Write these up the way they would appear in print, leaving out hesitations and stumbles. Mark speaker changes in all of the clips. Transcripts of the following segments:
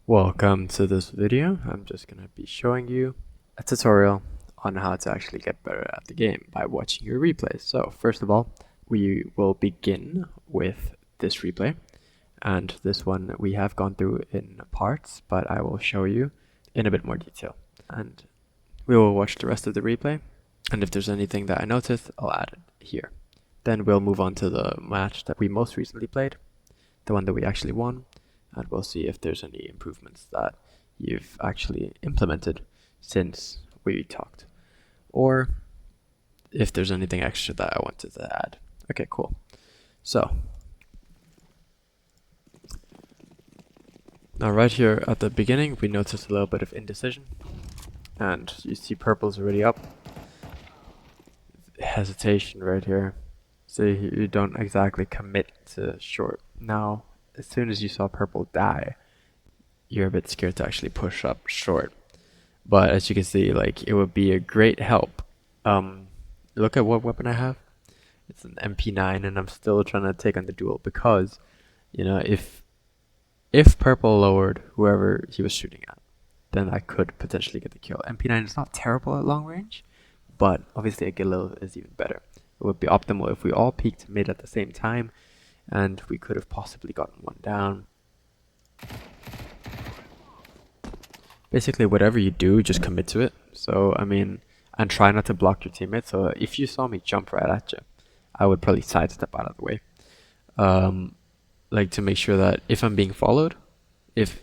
Speaker 1: Welcome to this video. I'm just going to be showing you a tutorial on how to actually get better at the game by watching your replays. So first of all, we will begin with this replay, and this one we have gone through in parts, but I will show you in a bit more detail. And we will watch the rest of the replay, and if there's anything that I notice, I'll add it here. Then we'll move on to the match that we most recently played, the one that we actually won, and we'll see if there's any improvements that you've actually implemented since we talked, or if there's anything extra that I wanted to add. Okay, cool. So now right here at the beginning, we noticed a little bit of indecision, and you see purple's already up. Hesitation right here. So you don't exactly commit to short. Now, as soon as you saw purple die, you're a bit scared to actually push up short. But as you can see, like, it would be a great help. Look at what weapon I have. It's an MP9, and I'm still trying to take on the duel because, you know, if purple lowered whoever he was shooting at, then I could potentially get the kill. MP9 is not terrible at long range, but obviously a Galil is even better. It would be optimal if we all peeked mid at the same time, and we could have possibly gotten one down. Basically, whatever you do, just commit to it. So, I mean, and try not to block your teammates. So if you saw me jump right at you, I would probably sidestep out of the way. Like, to make sure that if I'm being followed, if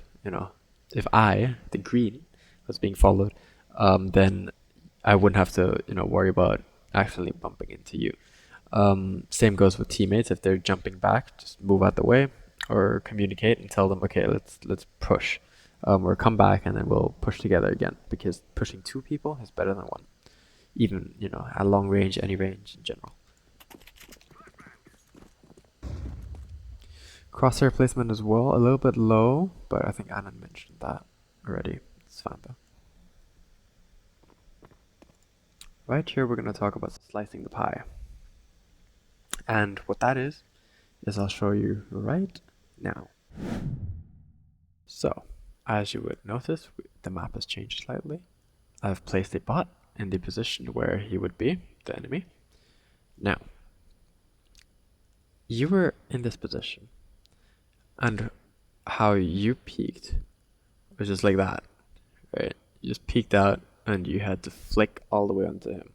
Speaker 1: I, the green, was being followed, then I wouldn't have to, worry about accidentally bumping into you. Same goes with teammates. If they're jumping back, just move out the way or communicate and tell them, okay, let's push, or come back, and then we'll push together again, because pushing two people is better than one, even at long range, any range in general. Crosshair placement as well, a little bit low, but I think Anna mentioned that already. It's fine though. Right here, we're going to talk about slicing the pie. And what that is I'll show you right now. So, as you would notice, the map has changed slightly. I've placed a bot in the position where he would be, the enemy. Now, you were in this position, and how you peeked was just like that, right? You just peeked out, and you had to flick all the way onto him.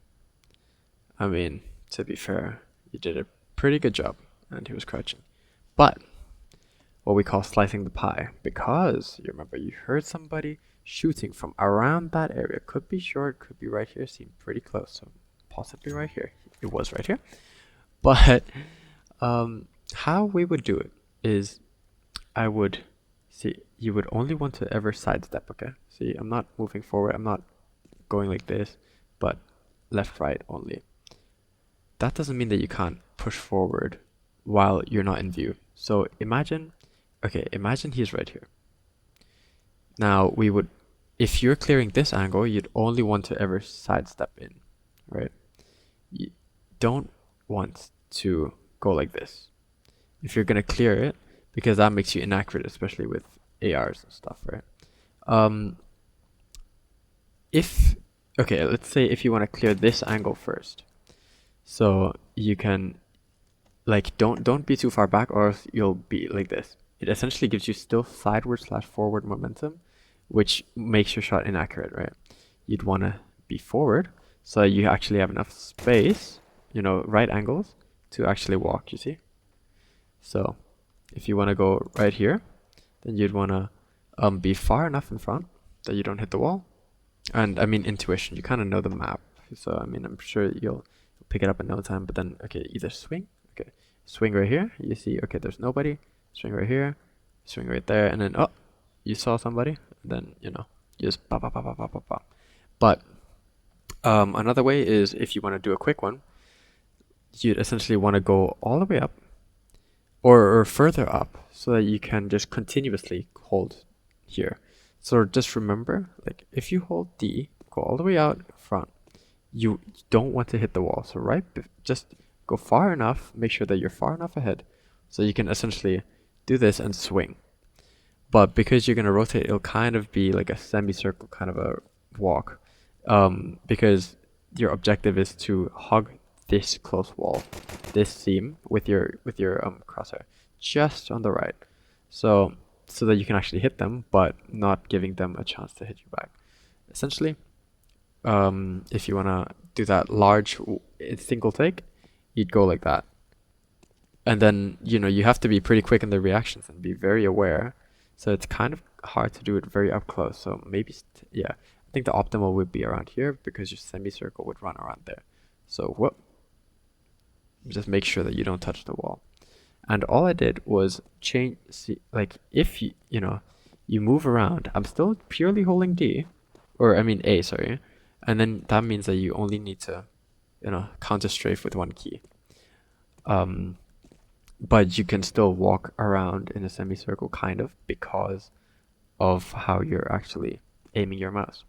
Speaker 1: I mean, to be fair, you did a pretty good job, and he was crouching. But what we call slicing the pie, because you remember you heard somebody shooting from around that area. Could be short, could be right here, seemed pretty close, so possibly right here. It was right here. But how we would do it is, I would see, you would only want to ever sidestep, okay? See, I'm not moving forward, I'm not going like this, but left, right only. That doesn't mean that you can't push forward while you're not in view. So imagine he's right here. Now if you're clearing this angle, you'd only want to ever sidestep in, right? You don't want to go like this if you're gonna clear it, because that makes you inaccurate, especially with ARs and stuff, right? Let's say if you want to clear this angle first, so you can, like, don't be too far back, or else you'll be like this. It essentially gives you still sideward/forward momentum, which makes your shot inaccurate, right? You'd want to be forward, so you actually have enough space, right angles, to actually walk, you see? So if you want to go right here, then you'd want to be far enough in front that you don't hit the wall. And I mean, intuition, you kind of know the map, so I mean, I'm sure you'll pick it up in no time. But then, okay, either swing, swing right here, you see, okay, there's nobody, swing right here, swing right there, and then, oh, you saw somebody, then, you just pop, pop, pop, pop, pop, pop, pop. But another way is, if you want to do a quick one, you'd essentially want to go all the way up, or further up, so that you can just continuously hold here. So just remember, like, if you hold D, go all the way out front, you don't want to hit the wall. So just go far enough, make sure that you're far enough ahead, so you can essentially do this and swing. but because you're gonna rotate, it'll kind of be like a semicircle kind of a walk, because your objective is to hug this close wall, this seam with your crosshair just on the right, so that you can actually hit them, but not giving them a chance to hit you back. Essentially, if you wanna do that large single take, you'd go like that, and then you have to be pretty quick in the reactions and be very aware. So it's kind of hard to do it very up close. So maybe yeah, I think the optimal would be around here because your semicircle would run around there. So whoop, just make sure that you don't touch the wall. And all I did was change. See, like if you move around, I'm still purely holding D, or I mean A, sorry, and then that means that you only need to counter strafe with one key. But you can still walk around in a semicircle, kind of, because of how you're actually aiming your mouse.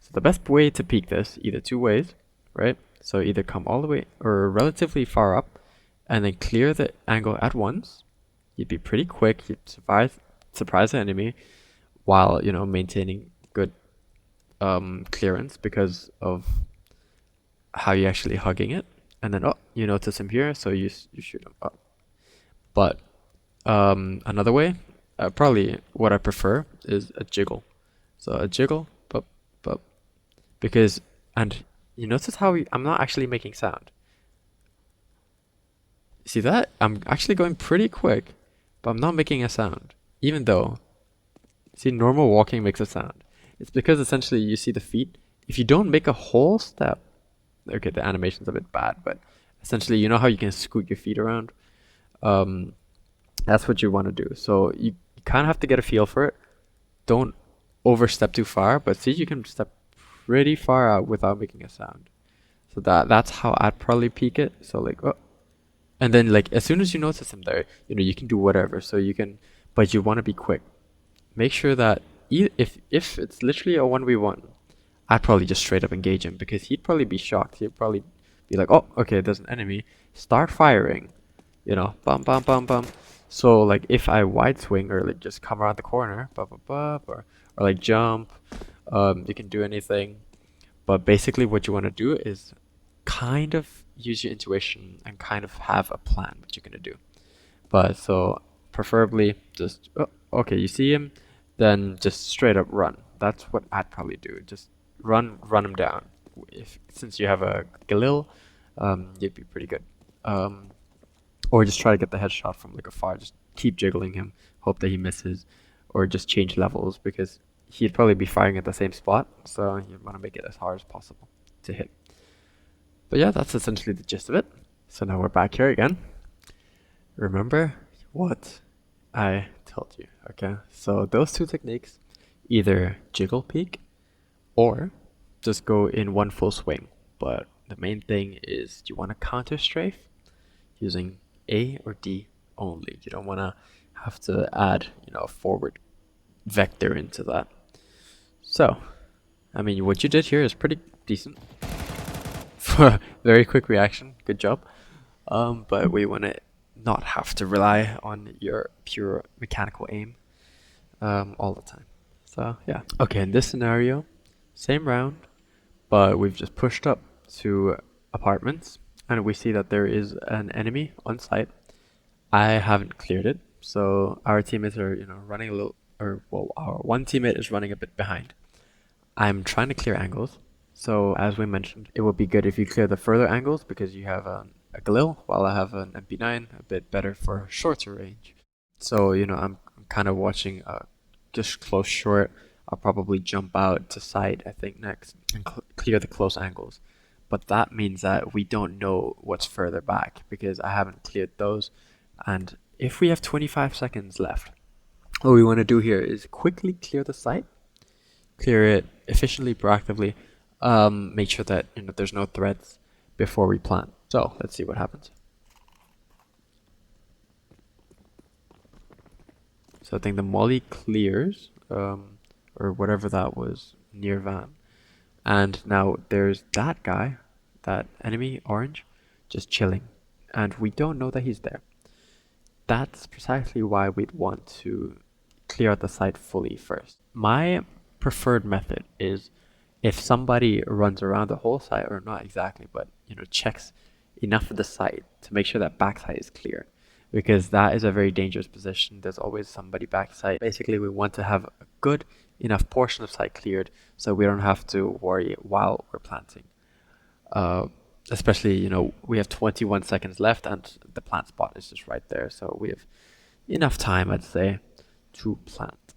Speaker 1: So the best way to peek this, either two ways, right? So either come all the way or relatively far up and then clear the angle at once. You'd be pretty quick, you'd surprise the enemy while, maintaining good clearance because of how you're actually hugging it. And then, you notice him here, so you shoot him up. But another way, probably what I prefer, is a jiggle. So a jiggle, but because, and you notice how I'm not actually making sound. See that? I'm actually going pretty quick, but I'm not making a sound. Even though, see, normal walking makes a sound. It's because essentially you see the feet. If you don't make a whole step, okay, the animation's a bit bad, but essentially, you know how you can scoot your feet around? That's what you want to do. So you kind of have to get a feel for it. Don't overstep too far, but see, you can step pretty far out without making a sound. So that's how I'd probably peek it. So like, and then like as soon as you notice him there, you can do whatever. So you can, but you want to be quick. Make sure that if it's literally a 1v1, I'd probably just straight up engage him because he'd probably be shocked. He'd probably be like, oh, okay, there's an enemy. Start firing. Bum, bum, bum, bum. So like if I wide swing or like just come around the corner, or like jump, you can do anything. But basically what you want to do is kind of use your intuition and kind of have a plan what you're going to do. But so preferably just, okay, you see him, then just straight up run. That's what I'd probably do. Just run him down. Since you have a Galil, you'd be pretty good. Or just try to get the headshot from like afar. Just keep jiggling him, hope that he misses, or just change levels because he'd probably be firing at the same spot. So you want to make it as hard as possible to hit. But yeah, that's essentially the gist of it. So now we're back here again. Remember what I told you, okay? So those two techniques, either jiggle peek or just go in one full swing. But the main thing is you want to counter strafe using A or D only. You don't want to have to add, a forward vector into that. So, I mean, what you did here is pretty decent. For a very quick reaction, good job. But we want to not have to rely on your pure mechanical aim all the time. So, yeah. Okay, in this scenario, same round, but we've just pushed up to apartments and we see that there is an enemy on site. I haven't cleared it, so our teammates are running a little, our one teammate is running a bit behind. I'm trying to clear angles, so as we mentioned, it would be good if you clear the further angles because you have a Galil while I have an MP9, a bit better for shorter range. So I'm kind of watching just close short. I'll probably jump out to side, I think, next and clear the close angles. But that means that we don't know what's further back because I haven't cleared those. And if we have 25 seconds left, what we want to do here is quickly clear the site, clear it efficiently, proactively, make sure that there's no threats before we plant. So let's see what happens. So I think the molly clears, or whatever that was near van. And now there's that guy, that enemy, orange, just chilling. And we don't know that he's there. That's precisely why we'd want to clear out the site fully first. My preferred method is if somebody runs around the whole site, or not exactly, but checks enough of the site to make sure that backside is clear, because that is a very dangerous position. There's always somebody backside. Basically, we want to have a good enough portion of site cleared so we don't have to worry while we're planting. Especially, we have 21 seconds left and the plant spot is just right there. So we have enough time, I'd say, to plant.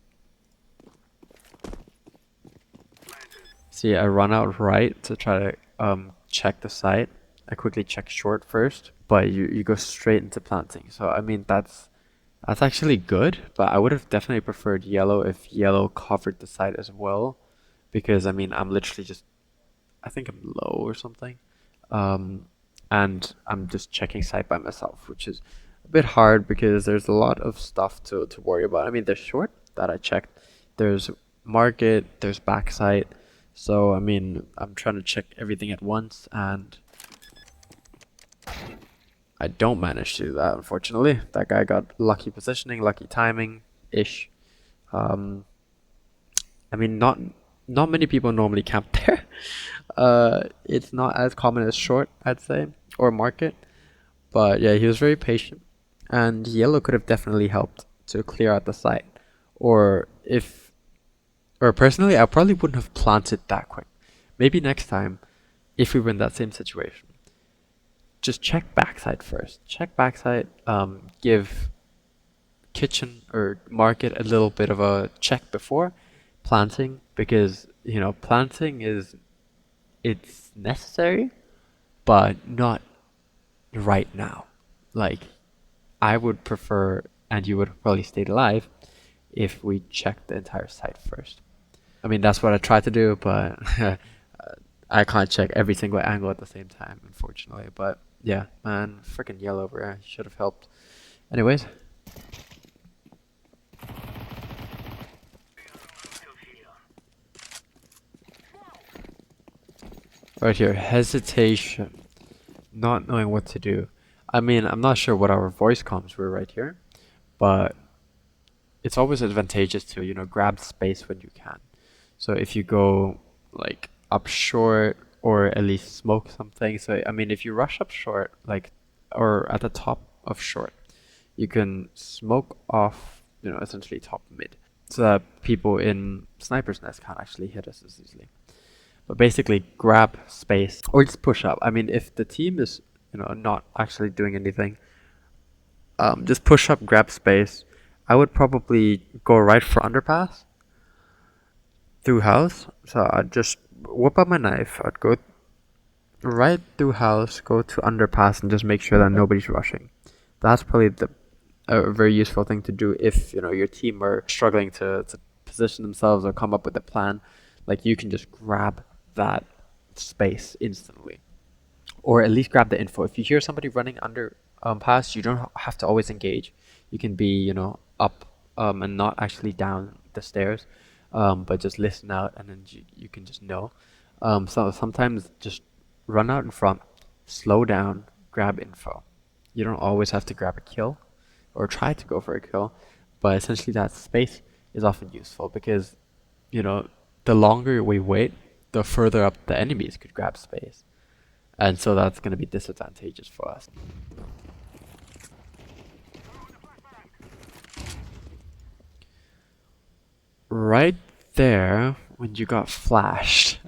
Speaker 1: See, I run out right to try to check the site. I quickly check short first, but you go straight into planting. So I mean that's actually good, but I would have definitely preferred yellow if yellow covered the site as well, because I mean I'm literally just, I think I'm low or something, and I'm just checking site by myself, which is a bit hard because there's a lot of stuff to worry about. I mean, there's short that I checked, there's market, there's back site. So I mean, I'm trying to check everything at once, and I don't manage to do that, unfortunately. That guy got lucky positioning, lucky timing ish. Um, I mean, not many people normally camp there. It's not as common as short, I'd say, or market. But yeah, he was very patient, and yellow could have definitely helped to clear out the site. Or if, or personally, I probably wouldn't have planted that quick. Maybe next time, if we were in that same situation, just check backside first. Check backside. Give kitchen or market a little bit of a check before planting, because planting it's necessary, but not right now. Like, I would prefer, and you would probably stay alive if we checked the entire site first. I mean, that's what I try to do, but I can't check every single angle at the same time, unfortunately. But yeah, man, freaking yellow over there should have helped. Anyways. Right here, hesitation. Not knowing what to do. I mean, I'm not sure what our voice comms were right here, but it's always advantageous to, grab space when you can. So if you go like up short, or at least smoke something. So I mean, if you rush up short, like, or at the top of short, you can smoke off, essentially top mid, so that people in sniper's nest can't actually hit us as easily. But basically, grab space or just push up. I mean, if the team is, not actually doing anything, just push up, grab space. I would probably go right for underpass through house. So I'd just whip out my knife. I'd go right through house, go to underpass, and just make sure that nobody's rushing. That's probably a very useful thing to do if your team are struggling to position themselves or come up with a plan. Like, you can just grab that space instantly, or at least grab the info. If you hear somebody running under pass, you don't have to always engage. You can be up and not actually down the stairs, but just listen out, and then you can just know. So sometimes just run out in front, slow down, grab info. You don't always have to grab a kill or try to go for a kill, but essentially that space is often useful because the longer we wait, the further up the enemies could grab space. And so that's going to be disadvantageous for us. Right there, when you got flashed,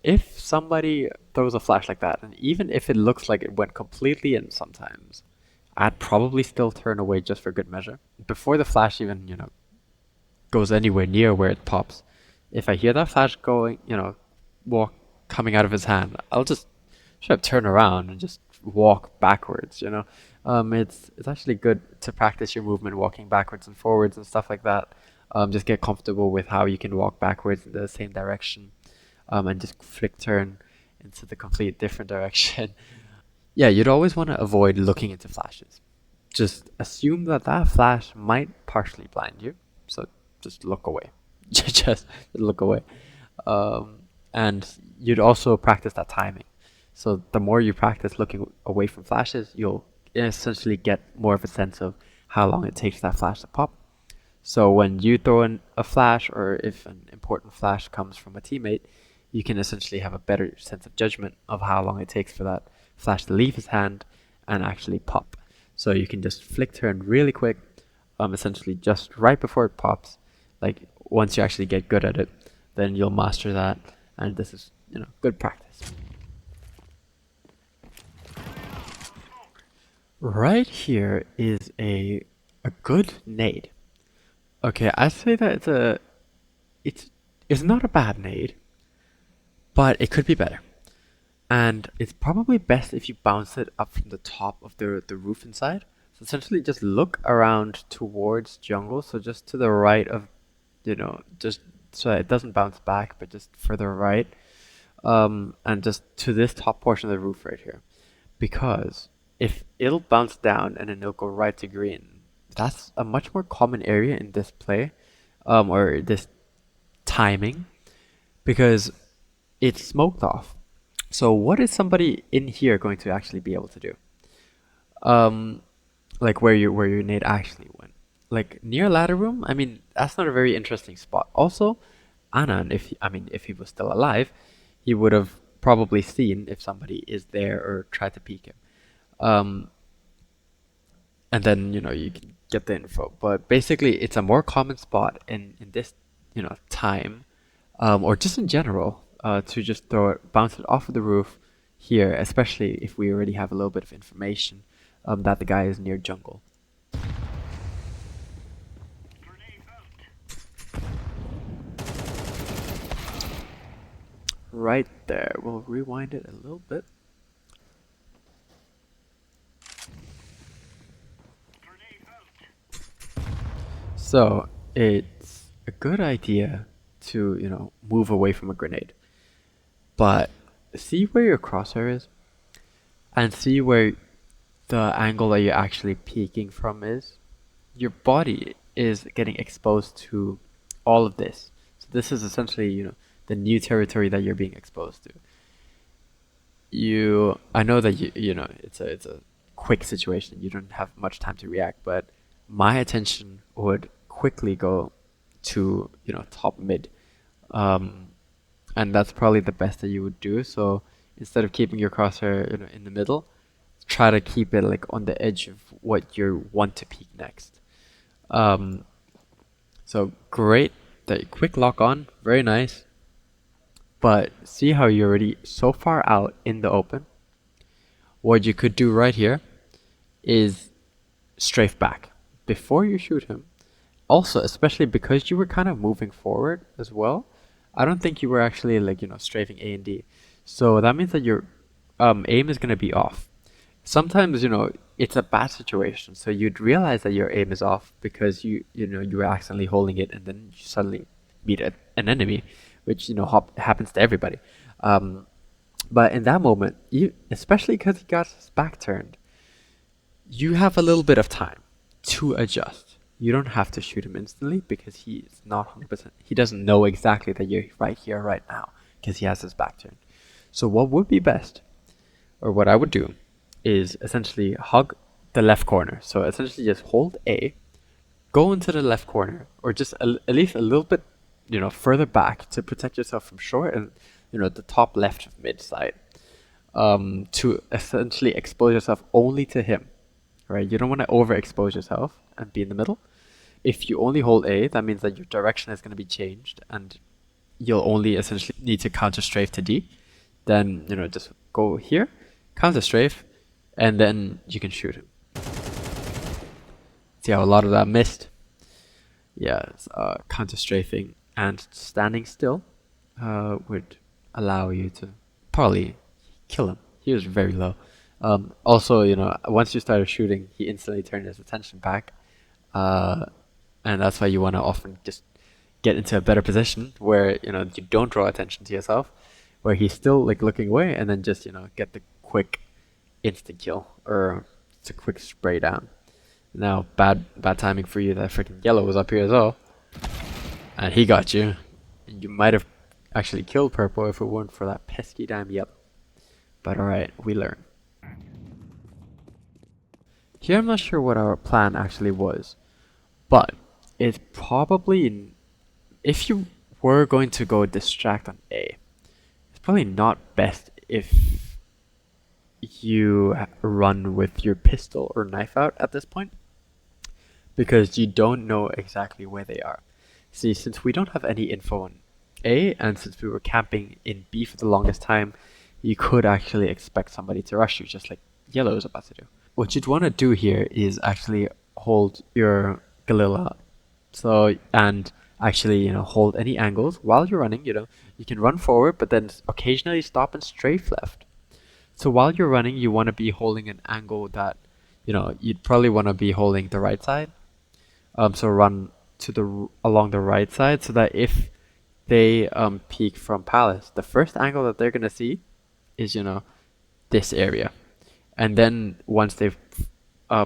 Speaker 1: if somebody throws a flash like that, and even if it looks like it went completely in sometimes, I'd probably still turn away just for good measure. Before the flash even, goes anywhere near where it pops, if I hear that flash going, walk coming out of his hand, I'll just sort of turn around and just walk backwards. It's actually good to practice your movement, walking backwards and forwards and stuff like that. Just get comfortable with how you can walk backwards in the same direction, and just flick turn into the complete different direction. Yeah, you'd always want to avoid looking into flashes. Just assume that that flash might partially blind you, so just look away. just look away. And you'd also practice that timing. So the more you practice looking away from flashes, you'll essentially get more of a sense of how long it takes that flash to pop. So when you throw in a flash, or if an important flash comes from a teammate, you can essentially have a better sense of judgment of how long it takes for that flash to leave his hand and actually pop. So you can just flick turn really quick, essentially just right before it pops. Like once you actually get good at it, then you'll master that, and this is, good practice. Right here is a good nade. Okay, I'd say that it's not a bad nade, but it could be better. And it's probably best if you bounce it up from the top of the roof inside. So essentially just look around towards jungle, so just to the right of, just so that it doesn't bounce back, but just further right. And just to this top portion of the roof right here. Because if it'll bounce down and then it'll go right to green, that's a much more common area in this play, or this timing, because it's smoked off. So what is somebody in here going to actually be able to do? Like where your nade actually went. Like near ladder room, I mean, that's not a very interesting spot. Also, Anan, if he was still alive, he would have probably seen if somebody is there or tried to peek him. Um, and then, you can get the info. But basically, it's a more common spot in this, time, or just in general, to just bounce it off of the roof here, especially if we already have a little bit of information that the guy is near jungle. Right there. We'll rewind it a little bit. So it's a good idea to, move away from a grenade. But see where your crosshair is, and see where the angle that you're actually peeking from is. Your body is getting exposed to all of this. So this is essentially, the new territory that you're being exposed to. I know that it's a quick situation. You don't have much time to react, but my attention would quickly go to, top mid. And that's probably the best that you would do. So instead of keeping your crosshair, in the middle, try to keep it like on the edge of what you want to peek next. So great, that quick lock on, very nice. But see how you're already so far out in the open? What you could do right here is strafe back before you shoot him. Also, especially because you were kind of moving forward as well, I don't think you were actually like, strafing A and D. So that means that your aim is going to be off. Sometimes, it's a bad situation, so you'd realize that your aim is off because you were accidentally holding it, and then you suddenly meet an enemy, which happens to everybody. But in that moment, especially because he got his back turned, you have a little bit of time to adjust. You don't have to shoot him instantly because he's not 100%. He doesn't know exactly that you're right here, right now, because he has his back turned. So what would be best, or what I would do, is essentially hug the left corner. So essentially just hold A, go into the left corner, or just at least a little bit, further back to protect yourself from short and, the top left of mid side, to essentially expose yourself only to him, right? You don't want to overexpose yourself and be in the middle. If you only hold A, that means that your direction is going to be changed and you'll only essentially need to counter strafe to D. Then, just go here, counter strafe, and then you can shoot him. See how a lot of that missed? Yeah, counter strafing and standing still would allow you to probably kill him. He was very low. Also, once you started shooting, he instantly turned his attention back. And that's why you want to often just get into a better position where, you don't draw attention to yourself, where he's still like looking away, and then just, get the quick instant kill, or it's a quick spray down. Now, bad timing for you that freaking yellow was up here as well. And he got you. And you might have actually killed purple if it weren't for that pesky damn yellow. But alright, we learn. Here I'm not sure what our plan actually was. But it's probably, if you were going to go distract on A, it's probably not best if you run with your pistol or knife out at this point, because you don't know exactly where they are. See, since we don't have any info on A, and since we were camping in B for the longest time, you could actually expect somebody to rush you, just like yellow is about to do. What you'd want to do here is actually hold your Galila. So, and actually, hold any angles while you're running. You can run forward, but then occasionally stop and strafe left. So while you're running, you want to be holding an angle that, you'd probably want to be holding the right side. So run to along the right side, so that if they peek from Palace, the first angle that they're gonna see is this area, and then once they've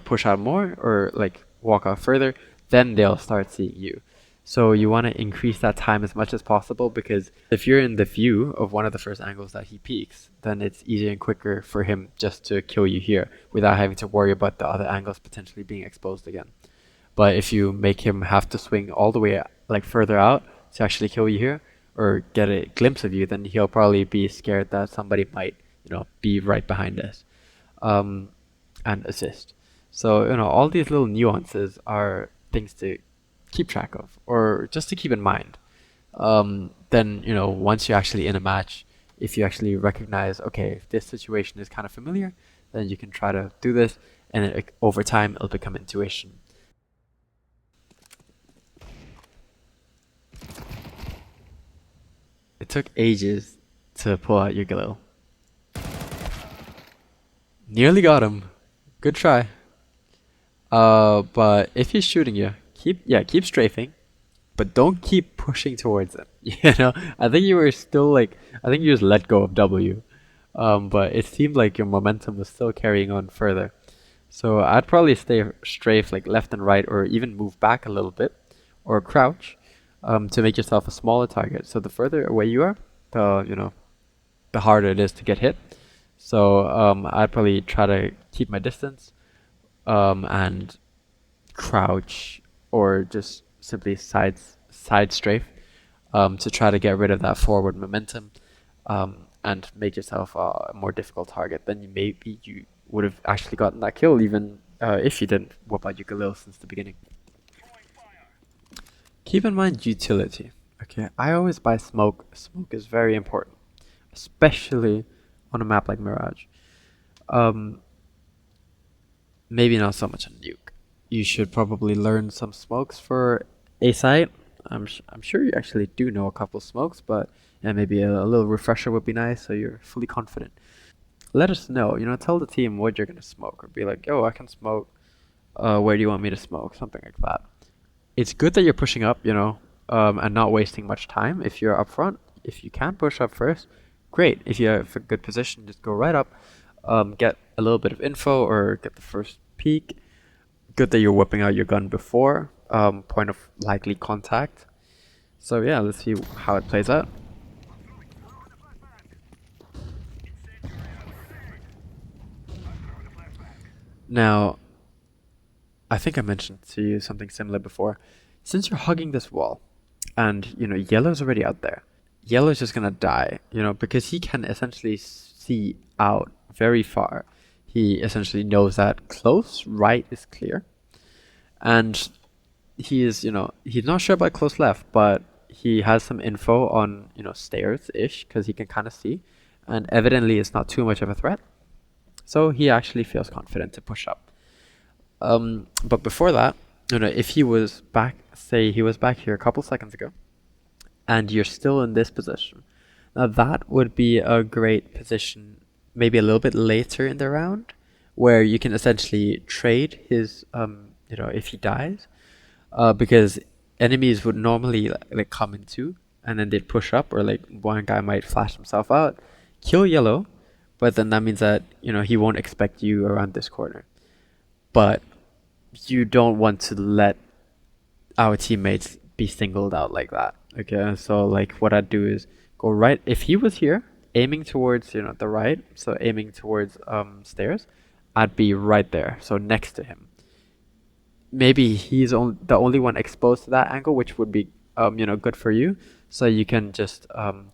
Speaker 1: push out more or like walk out further, then they'll start seeing you. So you want to increase that time as much as possible, because if you're in the view of one of the first angles that he peeks, then it's easier and quicker for him just to kill you here without having to worry about the other angles potentially being exposed again. But if you make him have to swing all the way like further out to actually kill you here or get a glimpse of you, then he'll probably be scared that somebody might, be right behind us, and assist. So, all these little nuances are things to keep track of, or just to keep in mind. Then, once you're actually in a match, if you actually recognize, okay, if this situation is kind of familiar, then you can try to do this, and over time, it'll become intuition. It took ages to pull out your glow. Nearly got him. Good try. But if he's shooting you, keep strafing, but don't keep pushing towards him. I think you were still like, I think you just let go of W. But it seemed like your momentum was still carrying on further. So I'd probably stay strafe like left and right, or even move back a little bit, or crouch, to make yourself a smaller target. So the further away you are, the harder it is to get hit. So I'd probably try to keep my distance, and crouch, or just simply side strafe, to try to get rid of that forward momentum, and make yourself a more difficult target. Then maybe you would have actually gotten that kill, even if you didn't whoop out your Galil since the beginning. Keep in mind utility. Okay, I always buy smoke. Smoke is very important, especially on a map like Mirage. Maybe not so much on Nuke. You should probably learn some smokes for a site. I'm sure you actually do know a couple smokes, but yeah, maybe a little refresher would be nice, so you're fully confident. Let us know. Tell the team what you're gonna smoke, or be like, "Yo, I can smoke. Where do you want me to smoke?" Something like that. It's good that you're pushing up, and not wasting much time. If you're up front, if you can push up first, great. If you have a good position, just go right up, get a little bit of info, or get the first peek. Good that you're whipping out your gun before point of likely contact. So yeah, let's see how it plays out. Now, I think I mentioned to you something similar before. Since you're hugging this wall, and yellow's already out there, yellow's just gonna die, because he can essentially see out very far. He essentially knows that close right is clear, and he is, he's not sure about close left, but he has some info on, stairs-ish, because he can kind of see, and evidently it's not too much of a threat. So he actually feels confident to push up. But before that, if he was back, say he was back here a couple seconds ago, and you're still in this position, now that would be a great position, maybe a little bit later in the round, where you can essentially trade his, if he dies, because enemies would normally like come in two, and then they'd push up, or like one guy might flash himself out, kill yellow, but then that means that he won't expect you around this corner. But you don't want to let our teammates be singled out like that. Okay, so like what I'd do is go right. If he was here aiming towards the right, so aiming towards stairs, I'd be right there, so next to him. maybe he's the only one exposed to that angle, which would be good for you. So you can just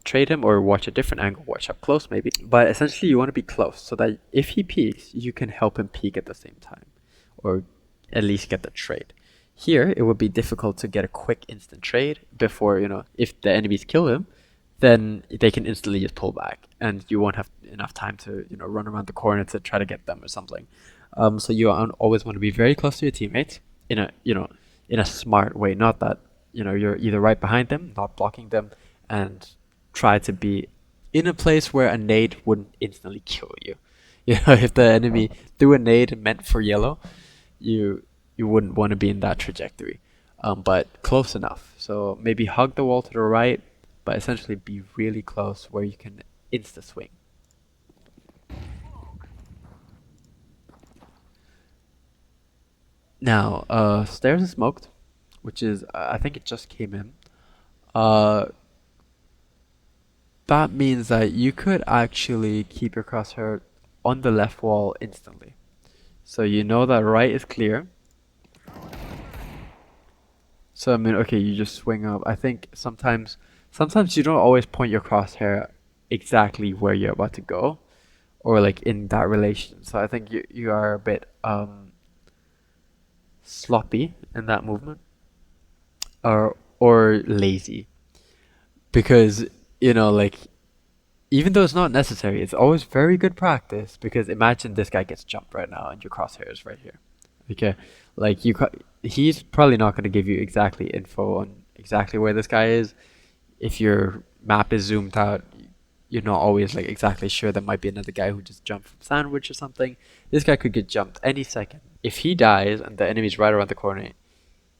Speaker 1: trade him or watch a different angle, watch up close maybe. But essentially, you want to be close so that if he peeks, you can help him peek at the same time, or at least get the trade. Here, it would be difficult to get a quick instant trade before, if the enemies kill him, then they can instantly just pull back, and you won't have enough time to, run around the corner to try to get them or something. So you always want to be very close to your teammates in a smart way. Not that, you're either right behind them, not blocking them, and try to be in a place where a nade wouldn't instantly kill you. If the enemy threw a nade meant for yellow, you you wouldn't want to be in that trajectory. But close enough. So maybe hug the wall to the right, but essentially be really close where you can insta swing. Now, stairs is smoked, which is I think it just came in. Uh, that means that you could actually keep your crosshair on the left wall instantly. So you know that right is clear. So I mean, okay, you just swing up. I think sometimes you don't always point your crosshair exactly where you're about to go, or like in that relation. So I think you are a bit sloppy in that movement, or lazy, because like even though it's not necessary, it's always very good practice. Because imagine this guy gets jumped right now, and your crosshair is right here. Okay, like he's probably not going to give you exactly info on exactly where this guy is. If your map is zoomed out, you're not always like exactly sure. There might be another guy who just jumped from sandwich or something. This guy could get jumped any second. If he dies and the enemy's right around the corner,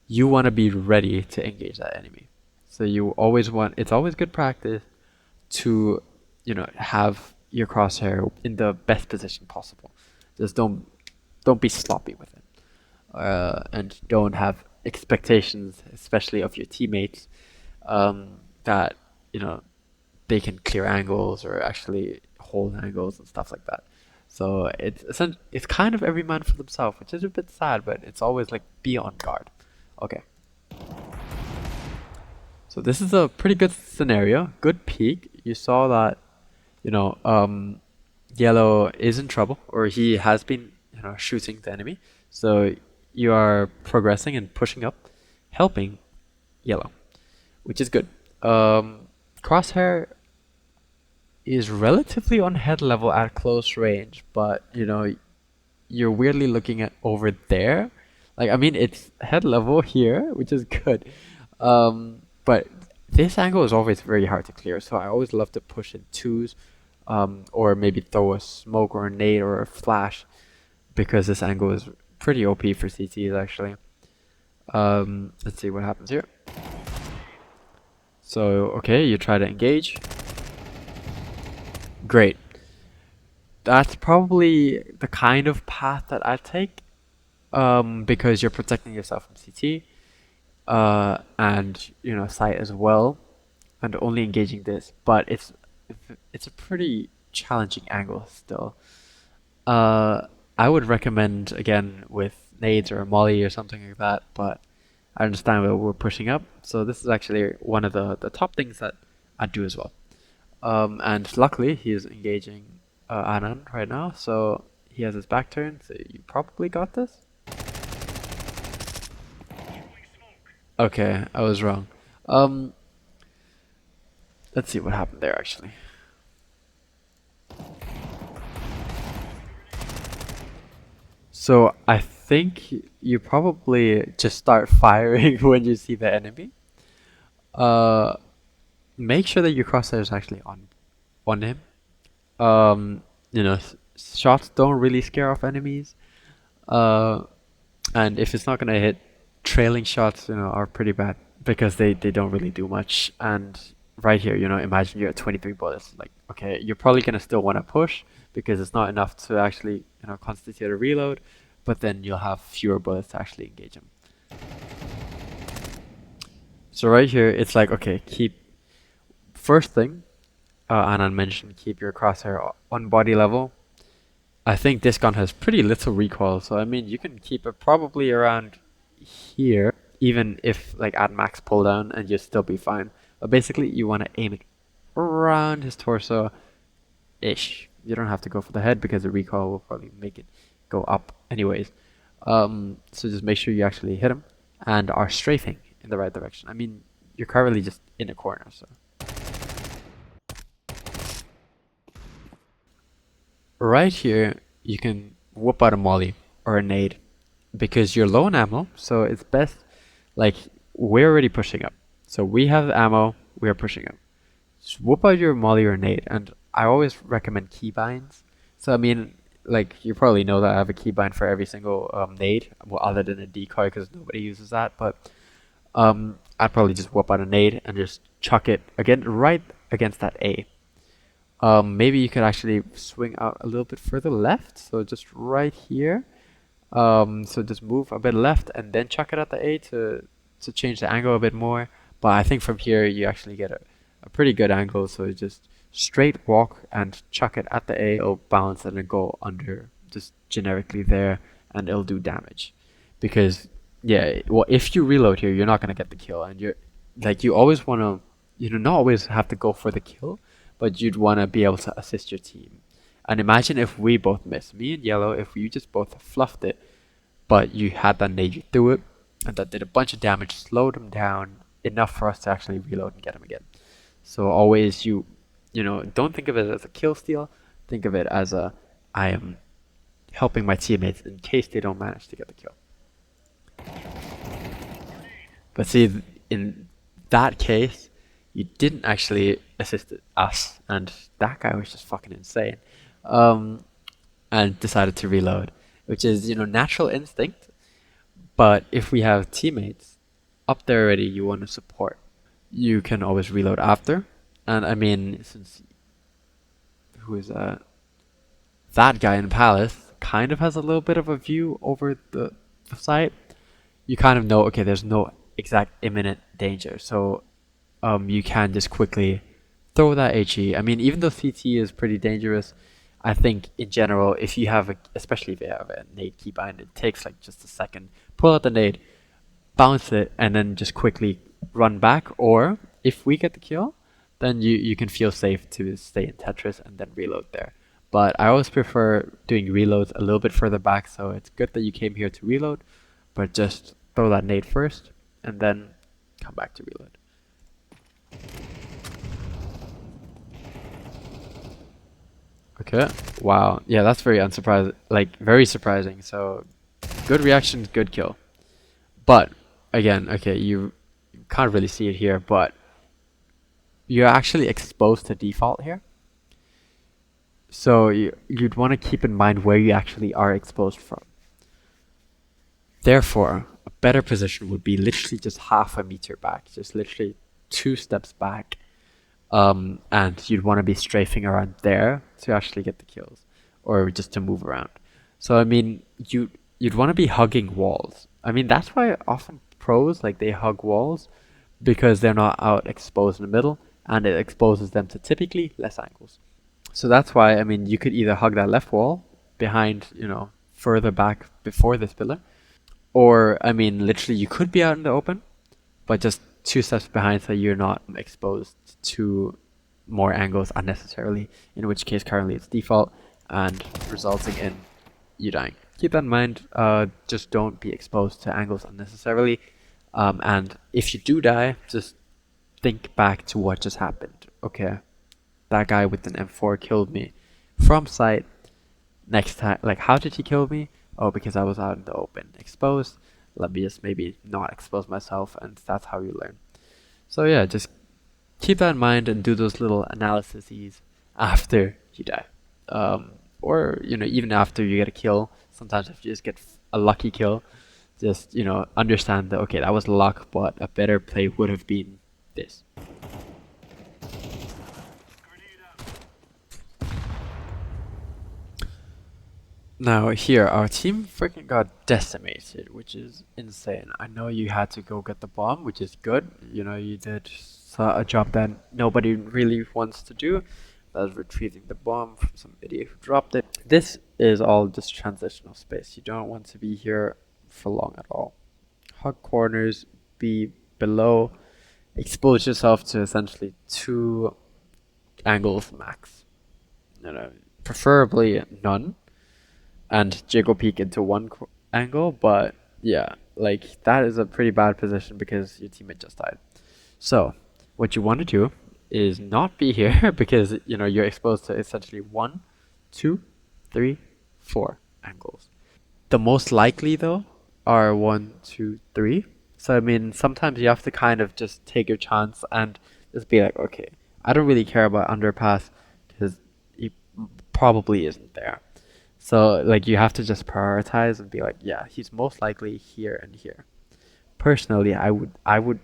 Speaker 1: you want to be ready to engage that enemy. So it's always good practice to, have your crosshair in the best position possible. Just don't be sloppy with it, and don't have expectations, especially of your teammates, that they can clear angles or actually hold angles and stuff like that. So it's kind of every man for themselves, which is a bit sad, but it's always like be on guard. Okay. So this is a pretty good scenario. Good peak. You saw that, you know, um, yellow is in trouble, or he has been, shooting the enemy. So you are progressing and pushing up, helping yellow, which is good. Crosshair is relatively on head level at close range, but you're weirdly looking at over there. Like, I mean, it's head level here, which is good. But this angle is always very hard to clear, so I always love to push in twos, or maybe throw a smoke or a nade or a flash, because this angle is pretty OP for CTs actually. Let's see what happens here. So, okay, you try to engage. Great. That's probably the kind of path that I take, because you're protecting yourself from CT, and sight as well, and only engaging this. But it's a pretty challenging angle still. I would recommend again with nades or a molly or something like that, but I understand that we're pushing up, so this is actually one of the top things that I do as well. And luckily he is engaging Anand right now, so he has his back turned, so you probably got this. Okay, I was wrong. Um, let's see what happened there actually. So I think you probably just start firing when you see the enemy. Uh, Make sure that your crosshair is actually on him. Um, shots don't really scare off enemies. Uh, and if it's not gonna hit, trailing shots, are pretty bad because they don't really do much. And right here, imagine you're at 23 bullets. Like, okay, you're probably gonna still want to push because it's not enough to actually, constitute a reload, but then you'll have fewer bullets to actually engage him. So right here, it's like, okay, keep first thing, Anand mentioned, keep your crosshair on body level. I think this gun has pretty little recoil, so I mean you can keep it probably around here, even if like at max pull down, and you'll still be fine. But basically, you want to aim it around his torso ish. You don't have to go for the head because the recoil will probably make it go up anyways. So just make sure you actually hit him and are strafing in the right direction. I mean, you're currently just in a corner, so. Right here, you can whoop out a molly or a nade because you're low on ammo, so it's best, like, we're already pushing up. So we have ammo, we're pushing up. Just whoop out your molly or nade, and I always recommend keybinds. So I mean, like, you probably know that I have a keybind for every single nade, well, other than a decoy because nobody uses that, but I'd probably just whoop out a nade and just chuck it again right against that A. Maybe you could actually swing out a little bit further left, so just right here. So just move a bit left and then chuck it at the A to change the angle a bit more. But I think from here you actually get a pretty good angle, so you just straight walk and chuck it at the A, it'll bounce and then go under just generically there, and it'll do damage. Because yeah, well, if you reload here, you're not gonna get the kill, and you're like, you always want to, not always have to go for the kill, but you'd want to be able to assist your team. And imagine if we both missed, me and yellow, if you just both fluffed it, but you had that nade, you threw it, and that did a bunch of damage, slowed him down enough for us to actually reload and get him again. So always don't think of it as a kill steal, think of it as I am helping my teammates in case they don't manage to get the kill. But see, in that case, you didn't actually assist us, and that guy was just fucking insane, and decided to reload, which is natural instinct. But if we have teammates up there already, you want to support. You can always reload after, and I mean, since who is that guy in Palace kind of has a little bit of a view over the site, you kind of know, okay, there's no exact imminent danger, so you can just quickly throw that HE. I mean, even though CT is pretty dangerous, I think in general, if you have especially if you have a nade keybind, it takes like just a second. Pull out the nade, bounce it, and then just quickly run back. Or if we get the kill, then you can feel safe to stay in Tetris and then reload there. But I always prefer doing reloads a little bit further back, so it's good that you came here to reload, but just throw that nade first and then come back to reload. Okay. Wow. Yeah, that's very unsurprising. Like, very surprising. So, good reaction, good kill. But again, okay, you can't really see it here, but you're actually exposed to default here. So you'd want to keep in mind where you actually are exposed from. Therefore, a better position would be literally just half a meter back, just literally 2 steps back. And you'd want to be strafing around there to actually get the kills, or just to move around. So I mean, you'd want to be hugging walls. I mean, that's why often pros, like, they hug walls, because they're not out exposed in the middle, and it exposes them to typically less angles. So that's why, I mean, you could either hug that left wall behind, further back before this pillar, or I mean, literally you could be out in the open, but just 2 steps behind so you're not exposed to more angles unnecessarily, in which case currently it's default and resulting in you dying. Keep that in mind, just don't be exposed to angles unnecessarily, and if you do die, just think back to what just happened. Okay, that guy with an M4 killed me from sight. Next time, like, how did he kill me? Oh, because I was out in the open, exposed. Let me just maybe not expose myself, and that's how you learn. So yeah, just keep that in mind and do those little analyses after you die. Or, even after you get a kill, sometimes if you just get a lucky kill, just, understand that, okay, that was luck, but a better play would have been this. Now here, our team freaking got decimated, which is insane. I know you had to go get the bomb, which is good. You did a job that nobody really wants to do. That was retrieving the bomb from some idiot who dropped it. This is all just transitional space. You don't want to be here for long at all. hug corners, be below, expose yourself to essentially 2 angles max. Preferably none, and jiggle peek into one angle. But yeah, like that is a pretty bad position because your teammate just died. So what you want to do is not be here because you're exposed to essentially 1, 2, 3, 4 angles. The most likely though are 1, 2, 3. So I mean, sometimes you have to kind of just take your chance and just be like, okay, I don't really care about underpass because he probably isn't there. So like you have to just prioritize and be like, yeah, he's most likely here and here. Personally, I would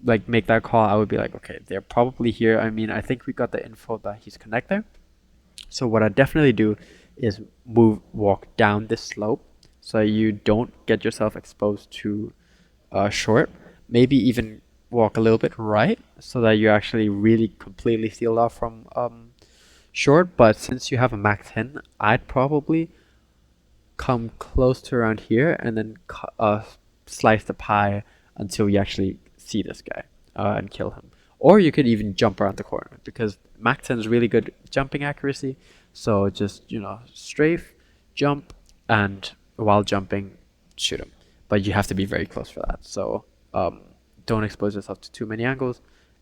Speaker 1: like make that call. I would be like, okay, they're probably here. I mean, I think we got the info that he's connected. So what I definitely do is walk down this slope so you don't get yourself exposed to short. Maybe even walk a little bit right so that you're actually really completely sealed off from short. But since you have a max 10, I'd probably come close to around here and then slice the pie until you actually see this guy and kill him. Or you could even jump around the corner because Mac 10 is really good jumping accuracy. So just, strafe, jump, and while jumping, shoot him. But you have to be very close for that. So don't expose yourself to too many angles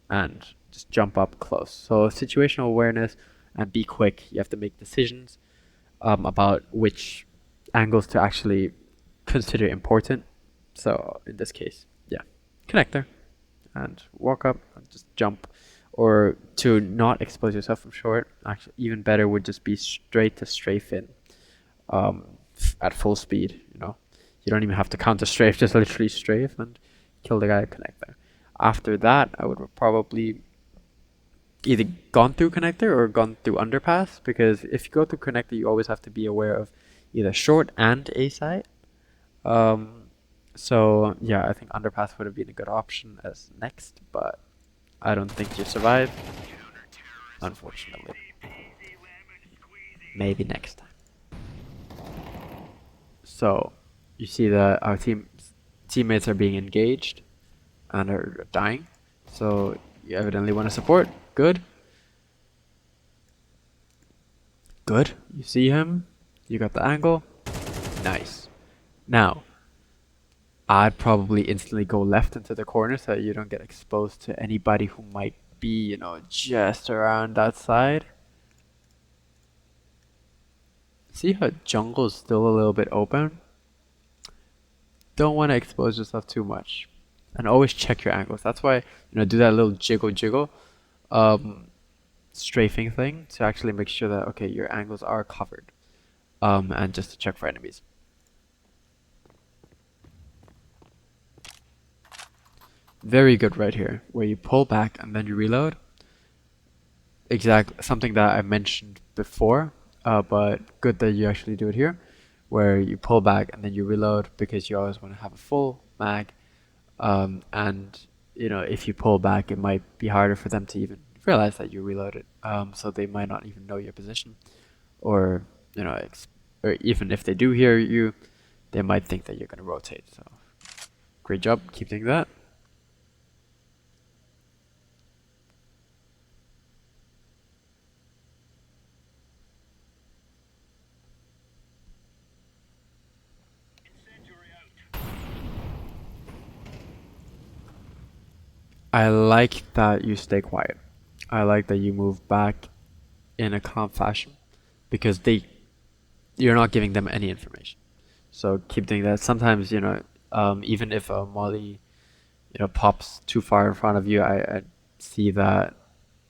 Speaker 1: and just jump up close. So situational awareness and be quick. You have to make decisions about which angles to actually consider important. So in this case, yeah, connector and walk up and just jump. Or to not expose yourself from short, actually even better would just be straight to strafe in at full speed. You don't even have to counter strafe, just literally strafe and kill the guy at connector. After that, I would probably either gone through connector or gone through underpass, because if you go through connector, you always have to be aware of either short and A side. So yeah, I think underpass would have been a good option as next, but I don't think you survive, unfortunately. Maybe next time. So you see that our teammates are being engaged and are dying. So you evidently want to support. Good. Good. You see him. You got the angle. Nice. Now, I'd probably instantly go left into the corner so you don't get exposed to anybody who might be, just around that side. See how jungle is still a little bit open? Don't want to expose yourself too much. And always check your angles. That's why, do that little jiggle, strafing thing to actually make sure that, okay, your angles are covered. And just to check for enemies. Very good right here, where you pull back and then you reload. Something that I mentioned before, but good that you actually do it here, where you pull back and then you reload because you always want to have a full mag. And if you pull back, it might be harder for them to even realize that you reloaded. So they might not even know your position, or or even if they do hear you, they might think that you're going to rotate. So great job, keep doing that. I like that you stay quiet. I like that you move back in a calm fashion because you're not giving them any information. So keep doing that. Sometimes, even if a molly, pops too far in front of you, I see that,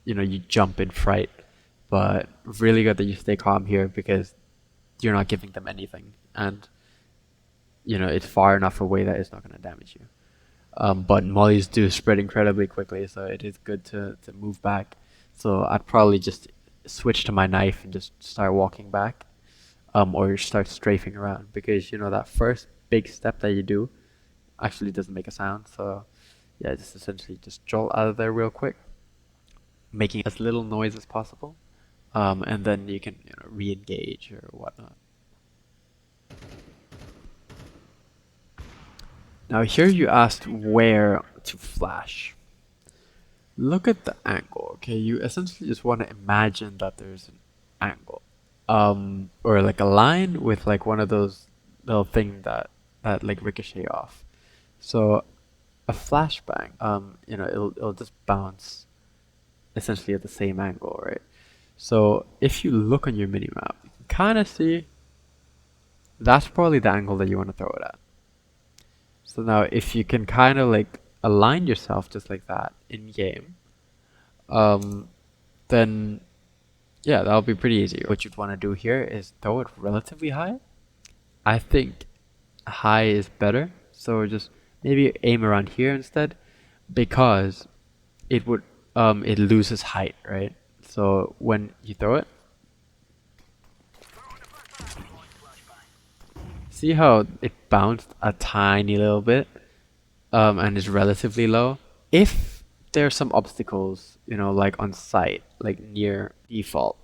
Speaker 1: you jump in fright. But really good that you stay calm here because you're not giving them anything. And, it's far enough away that it's not going to damage you. But mollies do spread incredibly quickly, so it is good to move back. So I'd probably just switch to my knife and just start walking back, or start strafing around because that first big step that you do actually doesn't make a sound. So yeah, just essentially just jolt out of there real quick, making as little noise as possible, and then you can re-engage or whatnot. Now here you asked where to flash. Look at the angle, okay? You essentially just want to imagine that there's an angle. Or like a line with like one of those little thing that like ricochet off. So a flashbang, it'll just bounce essentially at the same angle, right? So if you look on your minimap, you can kind of see that's probably the angle that you want to throw it at. So now if you can kind of like align yourself just like that in game, um, then yeah, that'll be pretty easy. What you'd want to do here is throw it relatively high. I think high is better, so just maybe aim around here instead, because it would it loses height, right? So when you throw it, see how it bounced a tiny little bit, and is relatively low. If there's some obstacles, like on site, like near default,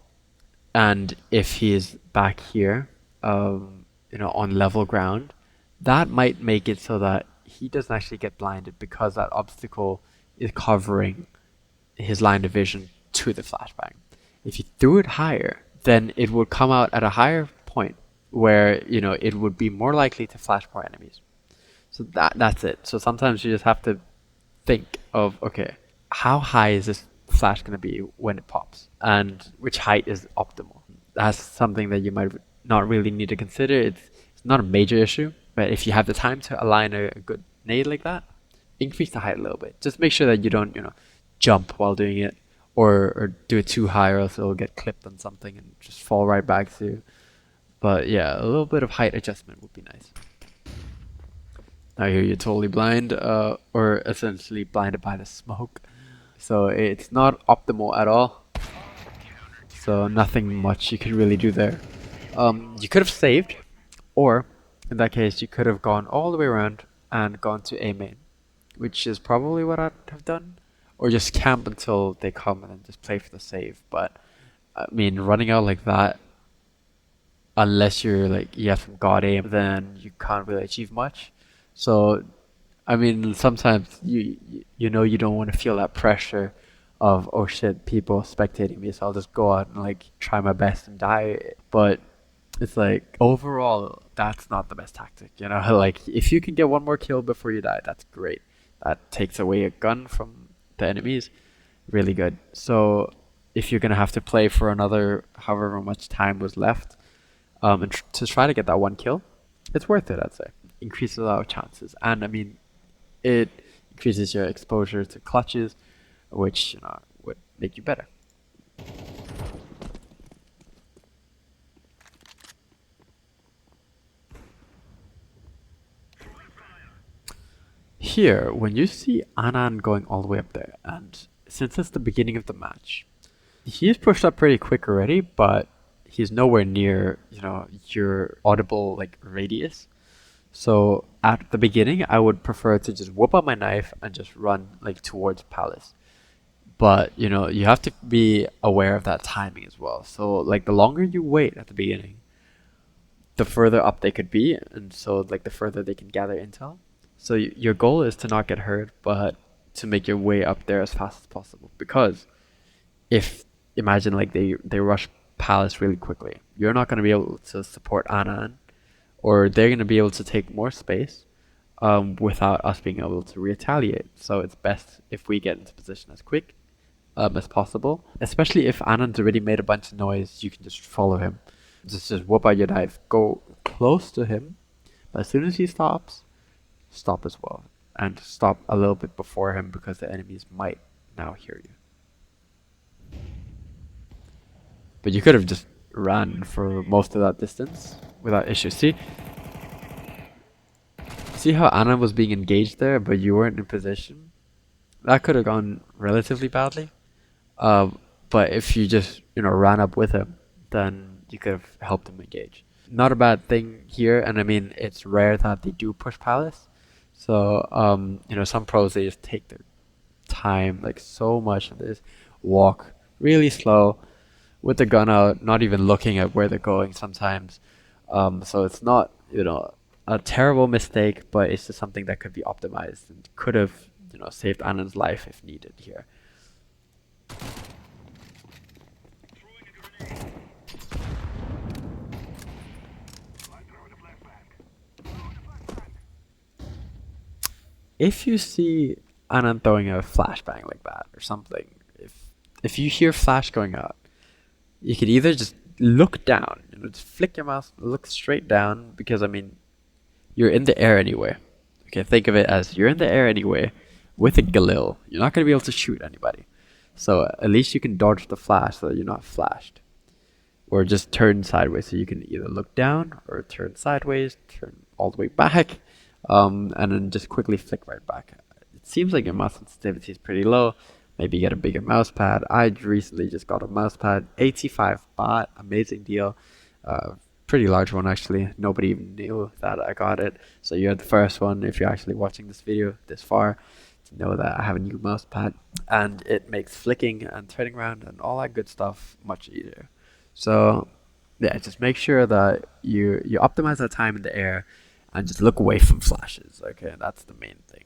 Speaker 1: and if he is back here, on level ground, that might make it so that he doesn't actually get blinded because that obstacle is covering his line of vision to the flashbang. If you threw it higher, then it would come out at a higher point where it would be more likely to flash more enemies. So that's it. So sometimes you just have to think of, okay, how high is this flash going to be when it pops, and which height is optimal. That's something that you might not really need to consider. It's not a major issue, but if you have the time to align a good nade like that, increase the height a little bit. Just make sure that you don't, jump while doing it, or do it too high, or else it'll get clipped on something and just fall right back to you. But yeah, a little bit of height adjustment would be nice. Now here you're totally blind, or essentially blinded by the smoke. So it's not optimal at all. So nothing much you can really do there. You could have saved, or in that case you could have gone all the way around and gone to A main, which is probably what I'd have done. Or just camp until they come and then just play for the save. But I mean, running out like that, unless you're like you have some god aim, then you can't really achieve much. So I mean, sometimes you don't want to feel that pressure of, oh shit, people spectating me, so I'll just go out and like try my best and die. But it's like overall, that's not the best tactic. Like if you can get one more kill before you die, that's great. That takes away a gun from the enemies, really good. So if you're gonna have to play for another however much time was left, and to try to get that one kill, it's worth it, I'd say. Increases our chances, and I mean, it increases your exposure to clutches, which would make you better. Here, when you see Anand going all the way up there, and since it's the beginning of the match, he's pushed up pretty quick already, but he's nowhere near your audible like radius. So at the beginning, I would prefer to just whip out my knife and just run like towards Palace. But you have to be aware of that timing as well. So like the longer you wait at the beginning, the further up they could be, and so like the further they can gather intel. So your goal is to not get hurt, but to make your way up there as fast as possible. Because if imagine like they rush Palace really quickly, you're not going to be able to support Anand, or they're going to be able to take more space without us being able to retaliate. So it's best if we get into position as quick as possible. Especially if Anand's already made a bunch of noise, you can just follow him. Just whoop out your knife, go close to him, but as soon as he stops, stop as well. And stop a little bit before him because the enemies might now hear you. But you could have just ran for most of that distance without issue. See how Anna was being engaged there, but you weren't in position? That could have gone relatively badly. But if you just ran up with him, then you could have helped him engage. Not a bad thing here, and I mean it's rare that they do push Palace. So some pros, they just take their time like so much, and they just walk really slow with the gun out, not even looking at where they're going sometimes. So it's not a terrible mistake, but it's just something that could be optimized and could have, saved Anand's life if needed here. If you see Anand throwing a flashbang like that or something, if you hear flash going out, you could either just look down, just flick your mouse, look straight down, because I mean, you're in the air anyway. Okay, think of it as you're in the air anyway with a Galil. You're not going to be able to shoot anybody. So at least you can dodge the flash so that you're not flashed. Or just turn sideways, so you can either look down or turn sideways, turn all the way back, and then just quickly flick right back. It seems like your mouse sensitivity is pretty low. Maybe get a bigger mouse pad. I recently just got a mouse pad, 85 baht, amazing deal. Pretty large one actually. Nobody even knew that I got it. So you're the first one, if you're actually watching this video this far, to know that I have a new mouse pad, and it makes flicking and turning around and all that good stuff much easier. So yeah, just make sure that you optimize that time in the air and just look away from flashes. Okay, that's the main thing.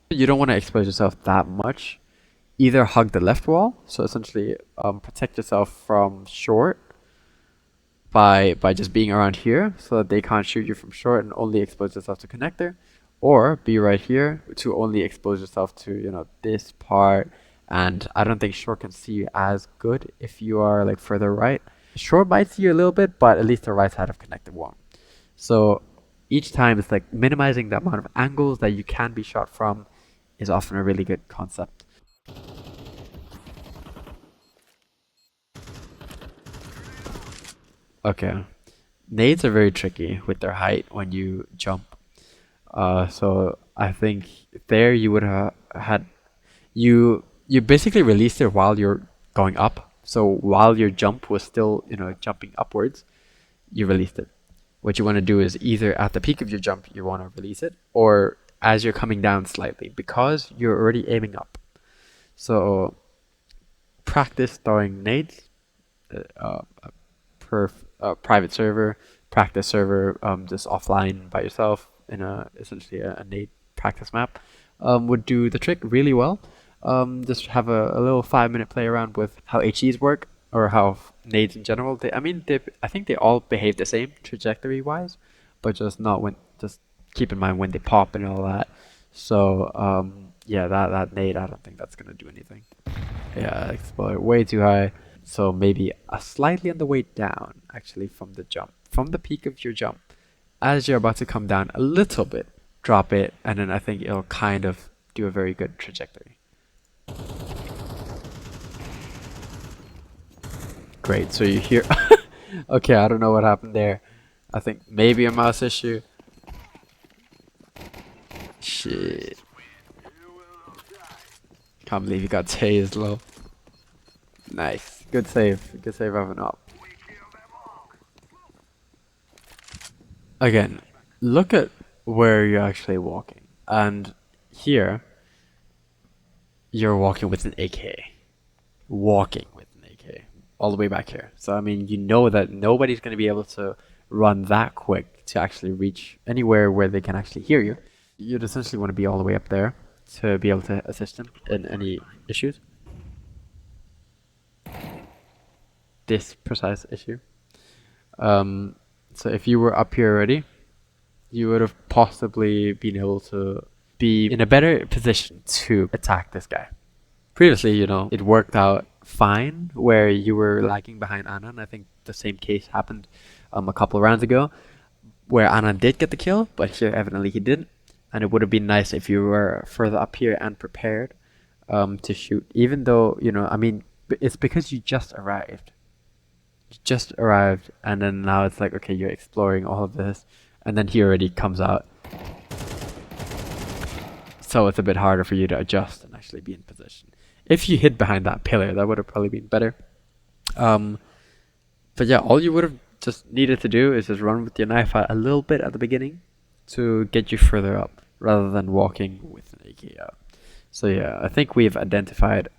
Speaker 1: You don't want to expose yourself that much. Either hug the left wall, so essentially protect yourself from short by just being around here so that they can't shoot you from short and only expose yourself to connector, or be right here to only expose yourself to this part. And I don't think short can see you as good if you are like further right. Short might see you a little bit, but at least the right side of connector won't. So each time it's like minimizing the amount of angles that you can be shot from is often a really good concept. Okay, nades are very tricky with their height when you jump. So I think there you would have had you basically released it while you're going up. So while your jump was still jumping upwards, you released it. What you want to do is either at the peak of your jump you want to release it, or as you're coming down slightly, because you're already aiming up. So practice throwing nades per private server, practice server, just offline by yourself in essentially a nade practice map, would do the trick really well. Just have a little 5-minute play around with how HEs work, or how nades in general. I think they all behave the same trajectory wise, but just not when just keep in mind when they pop and all that. So yeah, that nade, I don't think that's gonna do anything. Yeah, explode way too high. So maybe a slightly on the way down, actually, from the jump, from the peak of your jump. As you're about to come down a little bit, drop it, and then I think it'll kind of do a very good trajectory. Great, so you hear... Okay, I don't know what happened there. I think maybe a mouse issue. Shit. Can't believe you got tased low. Nice. Good save. Good save of an op. Again, look at where you're actually walking. And here, you're walking with an AK. Walking with an AK. All the way back here. So, I mean, you know that nobody's going to be able to run that quick to actually reach anywhere where they can actually hear you. You'd essentially want to be all the way up there to be able to assist them in any issues. This precise issue. So if you were up here already, you would have possibly been able to be in a better position to attack this guy. Previously, it worked out fine where you were lagging behind Anand. I think the same case happened a couple of rounds ago, where Anand did get the kill, but here evidently he didn't. And it would have been nice if you were further up here and prepared to shoot. Even though, I mean, it's because you just arrived. You just arrived, and then now it's like, okay, you're exploring all of this, and then he already comes out. So it's a bit harder for you to adjust and actually be in position. If you hid behind that pillar, that would have probably been better. But yeah, all you would have just needed to do is just run with your knife out a little bit at the beginning to get you further up, rather than walking with an AK out. So yeah, I think we've identified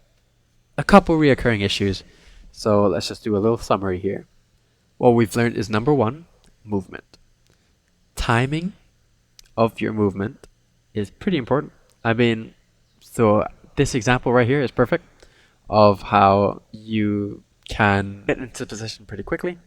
Speaker 1: a couple reoccurring issues. So let's just do a little summary here. What we've learned is number one, movement. Timing of your movement is pretty important. I mean, so this example right here is perfect of how you can get into position pretty quickly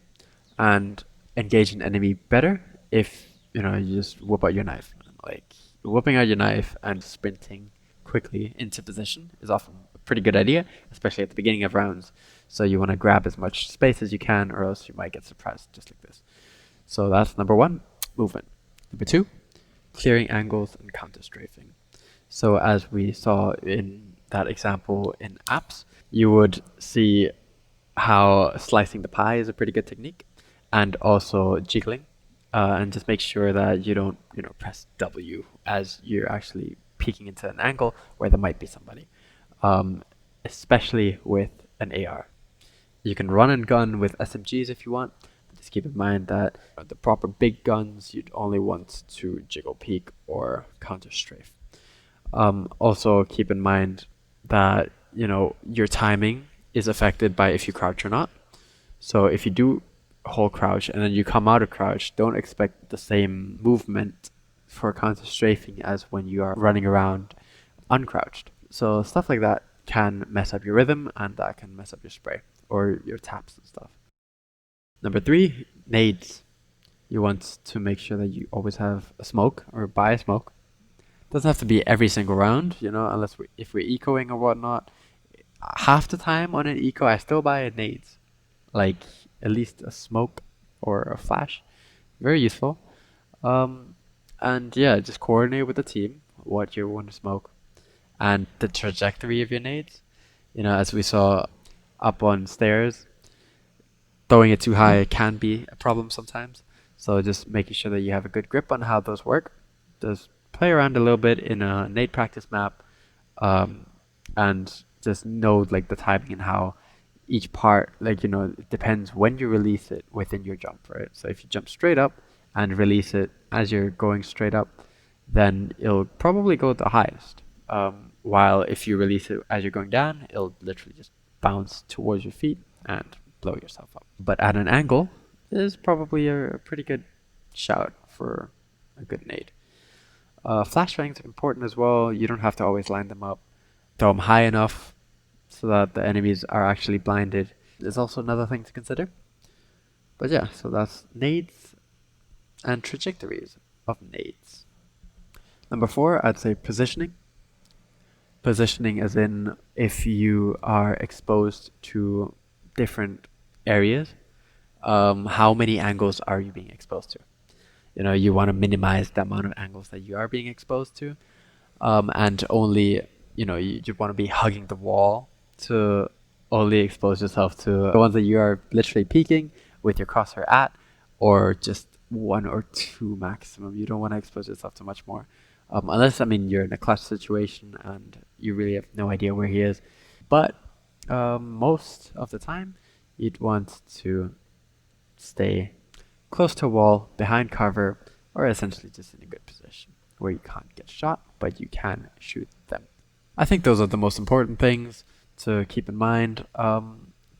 Speaker 1: and engage an enemy better if you just whip out your knife. Like whipping out your knife and sprinting quickly into position is often a pretty good idea, especially at the beginning of rounds. So you want to grab as much space as you can, or else you might get surprised just like this. So that's number one, movement. Number two, clearing angles and counter strafing. So as we saw in that example in apps, you would see how slicing the pie is a pretty good technique, and also jiggling, and just make sure that you don't press W as you're actually peeking into an angle where there might be somebody, especially with an AR. You can run and gun with SMGs if you want, but just keep in mind that the proper big guns you'd only want to jiggle peek or counter strafe. Also keep in mind that your timing is affected by if you crouch or not. So if you do hold crouch and then you come out of crouch, don't expect the same movement for counter strafing as when you are running around uncrouched. So stuff like that can mess up your rhythm, and that can mess up your spray or your taps and stuff. Number three, nades. You want to make sure that you always have a smoke or buy a smoke. Doesn't have to be every single round, unless if we're ecoing or whatnot. Half the time on an eco, I still buy a nades, like at least a smoke or a flash. Very useful. And yeah, just coordinate with the team what you want to smoke and the trajectory of your nades. As we saw up on stairs, throwing it too high can be a problem sometimes. So just making sure that you have a good grip on how those work. Just play around a little bit in a nade practice map, and just know like the timing and how each part, it depends when you release it within your jump, right? So if you jump straight up and release it as you're going straight up, then it'll probably go the highest. While if you release it as you're going down, it'll literally just bounce towards your feet and blow yourself up. But at an angle is probably a pretty good shout for a good nade. Flash bangs are important as well. You don't have to always line them up. Throw them high enough so that the enemies are actually blinded is also another thing to consider. But yeah, so that's nades and trajectories of nades. Number four, I'd say positioning. Positioning as in if you are exposed to different areas, how many angles are you being exposed to? You want to minimize the amount of angles that you are being exposed to, and only, you want to be hugging the wall to only expose yourself to the ones that you are literally peeking with your crosshair at, or just one or two maximum. You don't want to expose yourself to much more, unless you're in a clutch situation and you really have no idea where he is. But most of the time, you'd want to stay close to a wall, behind cover, or essentially just in a good position where you can't get shot, but you can shoot them. I think those are the most important things to keep in mind.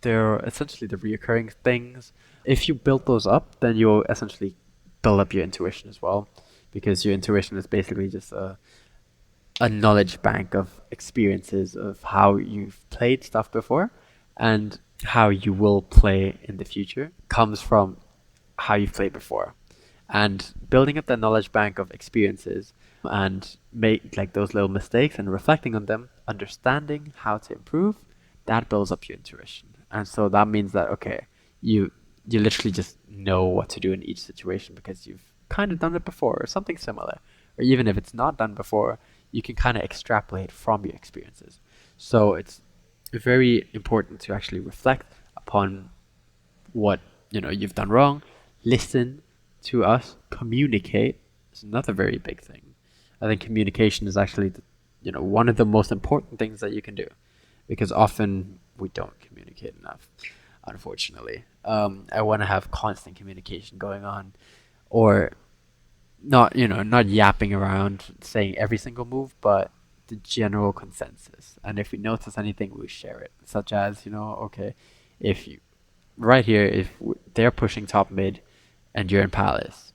Speaker 1: They're essentially the reoccurring things. If you build those up, then you'll essentially build up your intuition as well, because your intuition is basically just a knowledge bank of experiences of how you've played stuff before and how you will play in the future. Comes from how you've played before, and building up that knowledge bank of experiences and make like those little mistakes and reflecting on them, understanding how to improve, that builds up your intuition. And so that means that okay, you literally just know what to do in each situation because you've kind of done it before or something similar, or even if it's not done before, you can kind of extrapolate from your experiences. So it's very important to actually reflect upon what you've done wrong. Listen to us, communicate is another very big thing. I think communication is actually one of the most important things that you can do, because often we don't communicate enough, unfortunately. I want to have constant communication going on, or not yapping around saying every single move, but the general consensus. And if we notice anything, we share it. Such as, okay, if you right here, if they're pushing top mid and you're in Palace,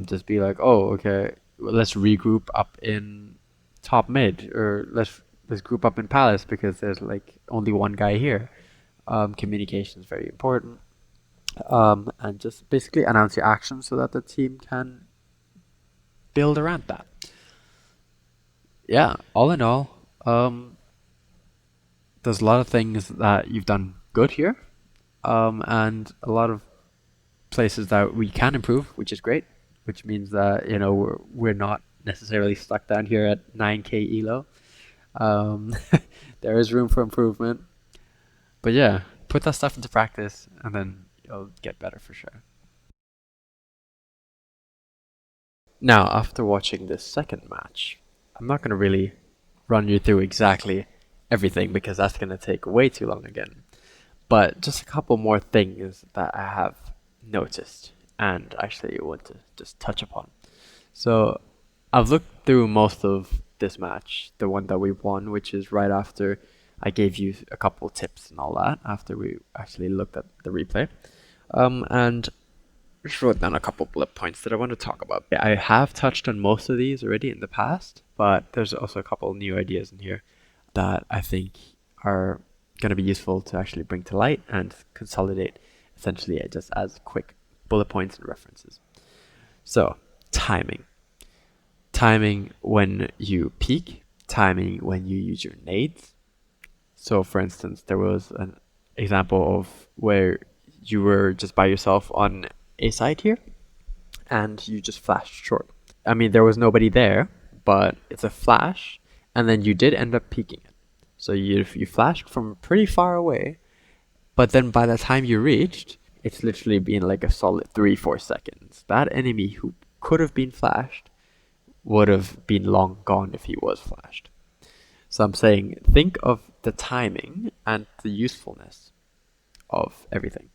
Speaker 1: just be like, oh, okay, let's regroup up in top mid, or let's group up in Palace because there's like only one guy here. Communication is very important. And just basically announce your actions so that the team can build around that. Yeah, all in all, there's a lot of things that you've done good here, and a lot of places that we can improve, which is great. Which means that we're not necessarily stuck down here at 9k elo. Um, there is room for improvement, but yeah, put that stuff into practice, and then you'll get better for sure. Now, after watching this second match, I'm not going to really run you through exactly everything because that's going to take way too long again. But just a couple more things that I have noticed and actually want to just touch upon. So I've looked through most of this match, the one that we won, which is right after I gave you a couple tips and all that, after we actually looked at the replay. And just wrote down a couple bullet points that I want to talk about. I have touched on most of these already in the past, but there's also a couple new ideas in here that I think are going to be useful to actually bring to light and consolidate essentially just as quick bullet points and references. So, timing. Timing when you peek, timing when you use your nades. So, for instance, there was an example of where you were just by yourself on a side here and you just flashed short. I mean, there was nobody there, but it's a flash, and then you did end up peeking it. So you flashed from pretty far away, but then by the time you reached, it's literally been like a solid 3-4 seconds. That enemy who could have been flashed would have been long gone if he was flashed. So I'm saying, think of the timing and the usefulness of everything.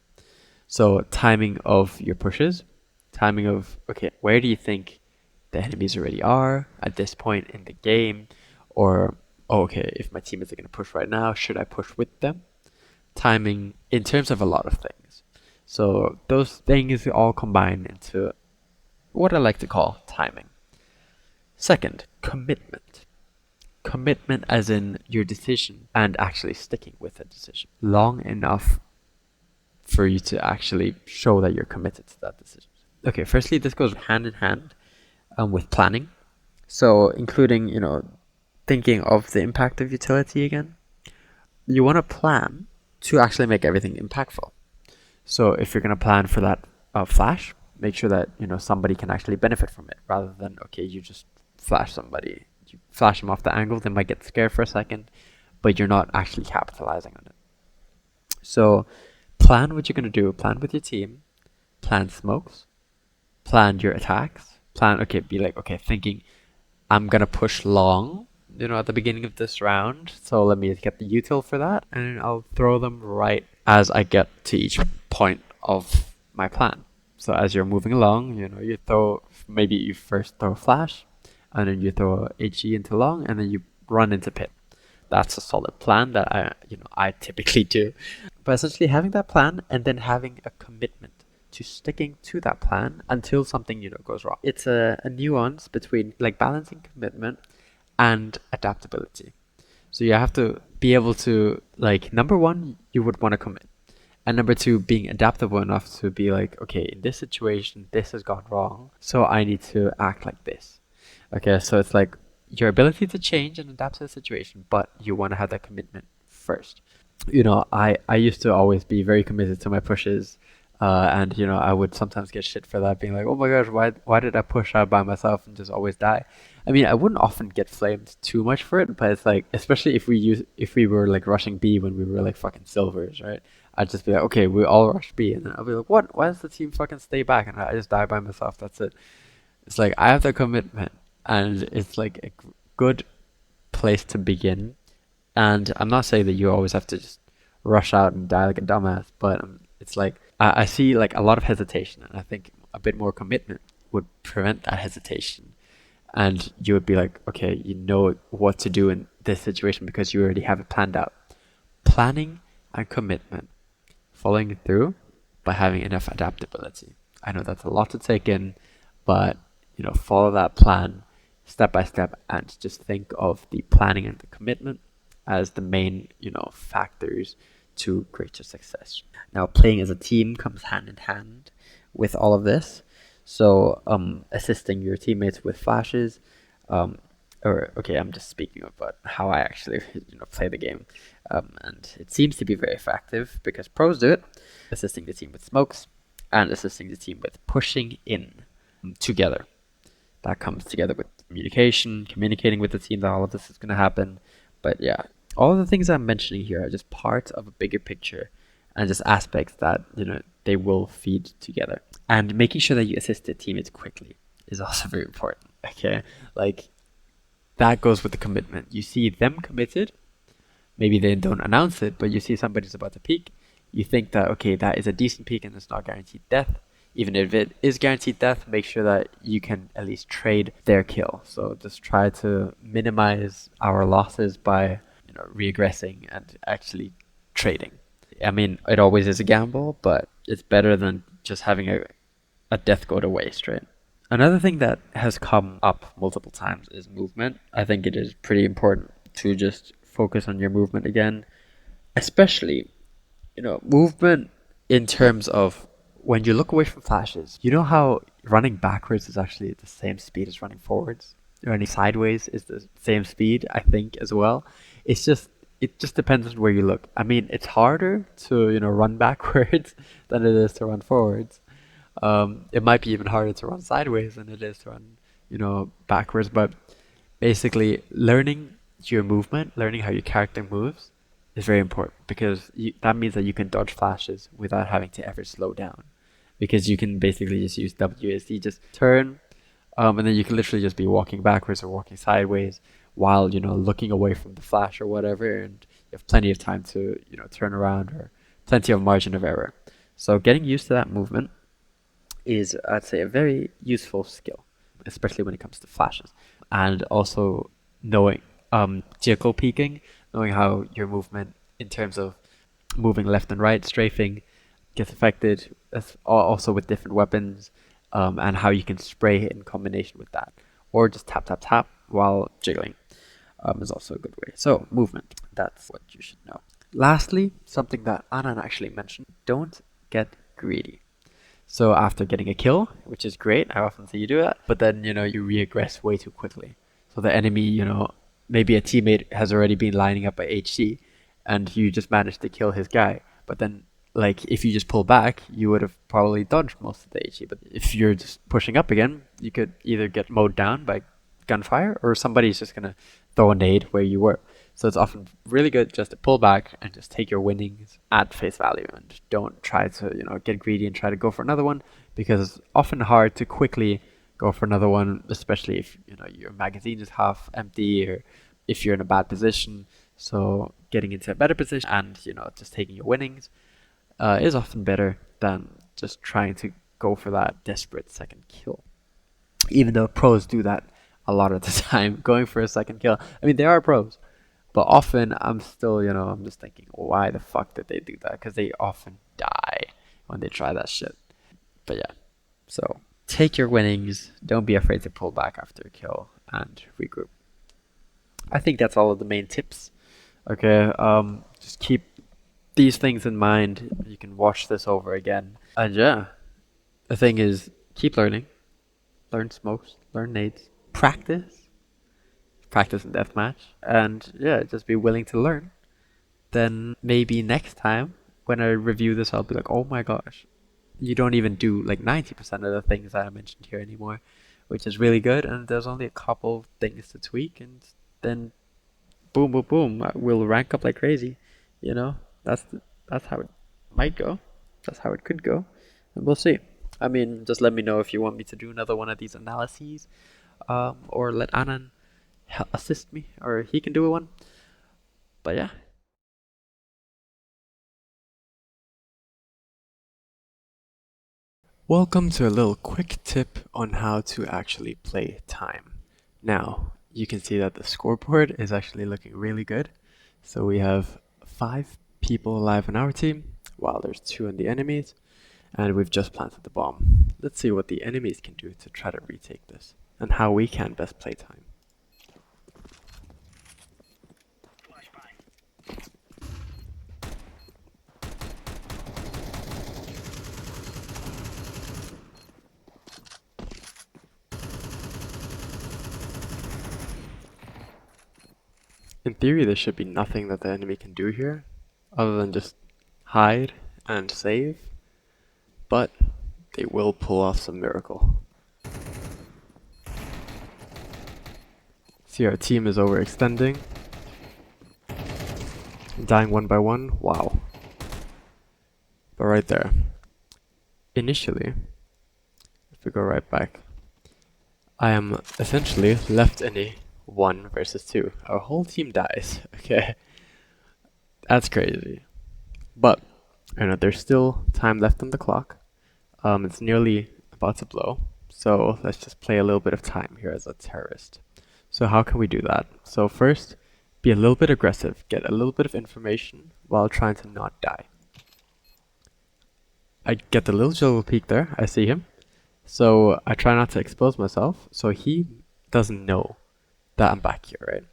Speaker 1: So timing of your pushes, timing of, okay, where do you think the enemies already are at this point in the game? Or, oh, okay, if my teammates are going to push right now, should I push with them? Timing in terms of a lot of things. So those things all combine into what I like to call timing. Second, commitment. Commitment as in your decision and actually sticking with a decision long enough for you to actually show that you're committed to that decision. Okay, firstly, this goes hand in hand with planning. So including, thinking of the impact of utility again. You want to plan to actually make everything impactful. So if you're going to plan for that flash, make sure that, somebody can actually benefit from it rather than, okay, you just flash somebody. You flash them off the angle, they might get scared for a second, but you're not actually capitalizing on it. So plan what you're going to do. Plan with your team. Plan smokes. Plan your attacks. Be like, okay, thinking I'm going to push long, at the beginning of this round. So let me get the util for that, and I'll throw them right as I get to each point of my plan. So as you're moving along, maybe you first throw a flash, and then you throw HE into long, and then you run into pit. That's a solid plan that I typically do. But essentially having that plan and then having a commitment to sticking to that plan until something goes wrong. It's a nuance between like balancing commitment and adaptability. So you have to be able to, like, number one, you would want to commit. And number two, being adaptable enough to be like, okay, in this situation, this has gone wrong, so I need to act like this. Okay, so it's like your ability to change and adapt to the situation, but you want to have that commitment first. I used to always be very committed to my pushes, and I would sometimes get shit for that, being like, oh my gosh, why did I push out by myself and just always die? I mean, I wouldn't often get flamed too much for it, but it's like, especially if we were like rushing B when we were like fucking silvers, right? I'd just be like, okay, we all rush B, and then I'll be like, what? Why does the team fucking stay back? And I just die by myself. That's it. It's like I have the commitment, and it's like a good place to begin. And I'm not saying that you always have to just rush out and die like a dumbass, but it's like I see like a lot of hesitation, and I think a bit more commitment would prevent that hesitation and you would be like, okay, you know what to do in this situation because you already have it planned out. Planning and commitment, following through by having enough adaptability. I know that's a lot to take in, but follow that plan step by step and just think of the planning and the commitment as the main, factors to greater success. Now, playing as a team comes hand in hand with all of this. So, assisting your teammates with flashes, or okay, I'm just speaking about how I actually, play the game, and it seems to be very effective because pros do it. Assisting the team with smokes, and assisting the team with pushing in together. That comes together with communication, communicating with the team that all of this is going to happen. But yeah, all of the things I'm mentioning here are just part of a bigger picture and just aspects that, they will feed together. And making sure that you assist the teammates quickly is also very important. Okay. Like that goes with the commitment. You see them committed, maybe they don't announce it, but you see somebody's about to peak. You think that, okay, that is a decent peak and it's not guaranteed death. Even if it is guaranteed death, make sure that you can at least trade their kill. So just try to minimize our losses by regressing and actually trading. I mean, it always is a gamble, but it's better than just having a death go to waste, right? Another thing that has come up multiple times is movement. I think it is pretty important to just focus on your movement again, especially, movement in terms of when you look away from flashes. You know how running backwards is actually the same speed as running forwards? Running sideways is the same speed, I think, as well. It just depends on where you look. I mean, it's harder to, run backwards than it is to run forwards. It might be even harder to run sideways than it is to run, backwards. But basically, learning your movement, learning how your character moves, is very important because that means that you can dodge flashes without having to ever slow down. Because you can basically just use WSD, just turn, and then you can literally just be walking backwards or walking sideways while looking away from the flash or whatever, and you have plenty of time to turn around or plenty of margin of error. So getting used to that movement is, I'd say, a very useful skill, especially when it comes to flashes. And also knowing geocal peeking, knowing how your movement in terms of moving left and right, strafing, gets affected, also with different weapons, and how you can spray in combination with that. Or just tap, tap, tap while jiggling is also a good way. So, movement, that's what you should know. Lastly, something that Anand actually mentioned, don't get greedy. So after getting a kill, which is great, I often see you do that, but then, you regress way too quickly. So the enemy, maybe a teammate has already been lining up at HC and you just managed to kill his guy. But then, like, if you just pull back, you would have probably dodged most of the HC. But if you're just pushing up again, you could either get mowed down by gunfire or somebody's just going to throw a nade where you were. So it's often really good just to pull back and just take your winnings at face value and don't try to, get greedy and try to go for another one because it's often hard to quickly go for another one, especially if, your magazine is half empty or if you're in a bad position. So getting into a better position and, just taking your winnings is often better than just trying to go for that desperate second kill. Even though pros do that a lot of the time, going for a second kill. I mean, there are pros, but often I'm still, I'm just thinking, why the fuck did they do that? Because they often die when they try that shit. But yeah, so take your winnings. Don't be afraid to pull back after a kill and regroup. I think that's all of the main tips. Okay, just keep these things in mind. You can watch this over again. And yeah, the thing is, keep learning. Learn smokes, learn nades, practice in deathmatch, and yeah, just be willing to learn. Then maybe next time when I review this, I'll be like, oh my gosh, you don't even do like 90% of the things that I mentioned here anymore, which is really good. And there's only a couple things to tweak, and then boom, boom, boom, we'll rank up like crazy. You know, that's how it might go. That's how it could go, and we'll see. I mean, just let me know if you want me to do another one of these analyses, or let Anand assist me, or he can do one. But yeah. Welcome to a little quick tip on how to actually play time. Now, you can see that the scoreboard is actually looking really good. So we have 5 people alive on our team, while there's 2 on the enemies, and we've just planted the bomb. Let's see what the enemies can do to try to retake this, and how we can best play time. In theory, there should be nothing that the enemy can do here, other than just hide and save, but they will pull off some miracle. See, our team is overextending, dying one by one, wow. But right there, initially, if we go right back, I am essentially left in a 1 versus 2. Our whole team dies, okay? That's crazy. But, you know, there's still time left on the clock. It's nearly about to blow, so let's just play a little bit of time here as a terrorist. So how can we do that? So first, be a little bit aggressive, get a little bit of information while trying to not die. I get the little juggle peek there, I see him. So I try not to expose myself, so he doesn't know that I'm back here,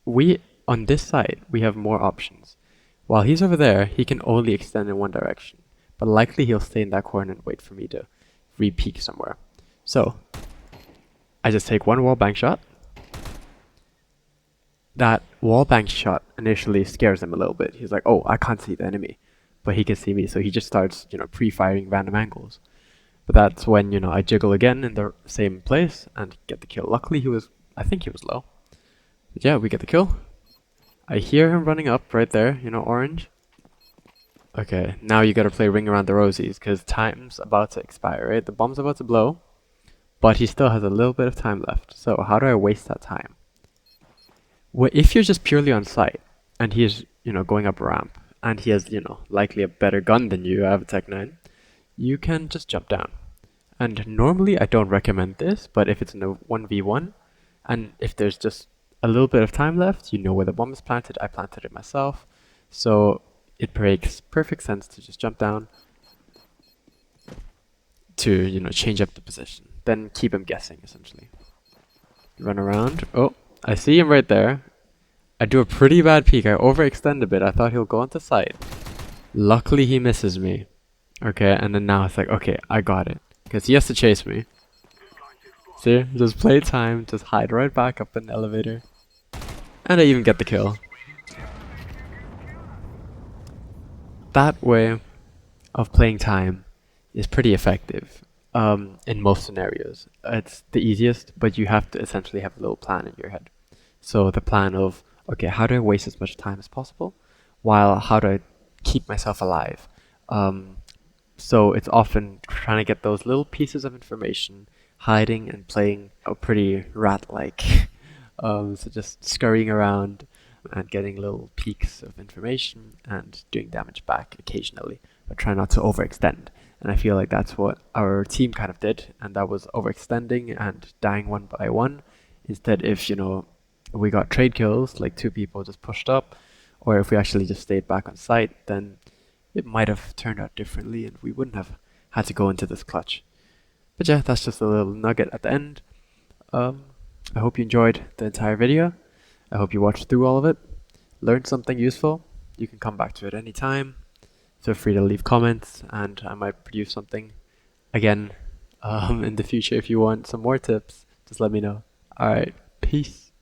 Speaker 1: right? On this side, we have more options. While he's over there, he can only extend in one direction, but likely he'll stay in that corner and wait for me to re-peek somewhere. So I just take one wall bang shot. That wall bang shot initially scares him a little bit. He's like, oh, I can't see the enemy, but he can see me, so he just starts, pre-firing random angles. But that's when, I jiggle again in the same place and get the kill. Luckily, I think he was low. But yeah, we get the kill. I hear him running up right there, orange. Okay, now you gotta play Ring Around the Rosies, because time's about to expire, right? The bomb's about to blow, but he still has a little bit of time left. So how do I waste that time? Well, if you're just purely on site, and he is, going up a ramp, and he has, likely a better gun than you, I have a Tech 9, you can just jump down. And normally I don't recommend this, but if it's in a 1v1, and if there's just a little bit of time left, you know where the bomb is planted, I planted it myself, so it makes perfect sense to just jump down to, change up the position. Then keep him guessing, essentially. Run around. Oh, I see him right there. I do a pretty bad peek. I overextend a bit. I thought he'll go onto sight. Luckily, he misses me. Okay, and then now it's like, okay, I got it. Because he has to chase me. See? Just play time, just hide right back up in the elevator. And I even get the kill. That way of playing time is pretty effective in most scenarios. It's the easiest, but you have to essentially have a little plan in your head. So the plan of, okay, how do I waste as much time as possible? While how do I keep myself alive? So it's often trying to get those little pieces of information, hiding and playing pretty rat-like. So just scurrying around and getting little peaks of information and doing damage back occasionally, but try not to overextend. And I feel like that's what our team kind of did, and that was overextending and dying one by one. Instead, if, we got trade kills, like 2 people just pushed up, or if we actually just stayed back on site, then it might have turned out differently and we wouldn't have had to go into this clutch. But yeah, that's just a little nugget at the end. I hope you enjoyed the entire video. I hope you watched through all of it, learned something useful. You can come back to it anytime. Feel free to leave comments and I might produce something again in the future. If you want some more tips, just let me know. Alright, peace.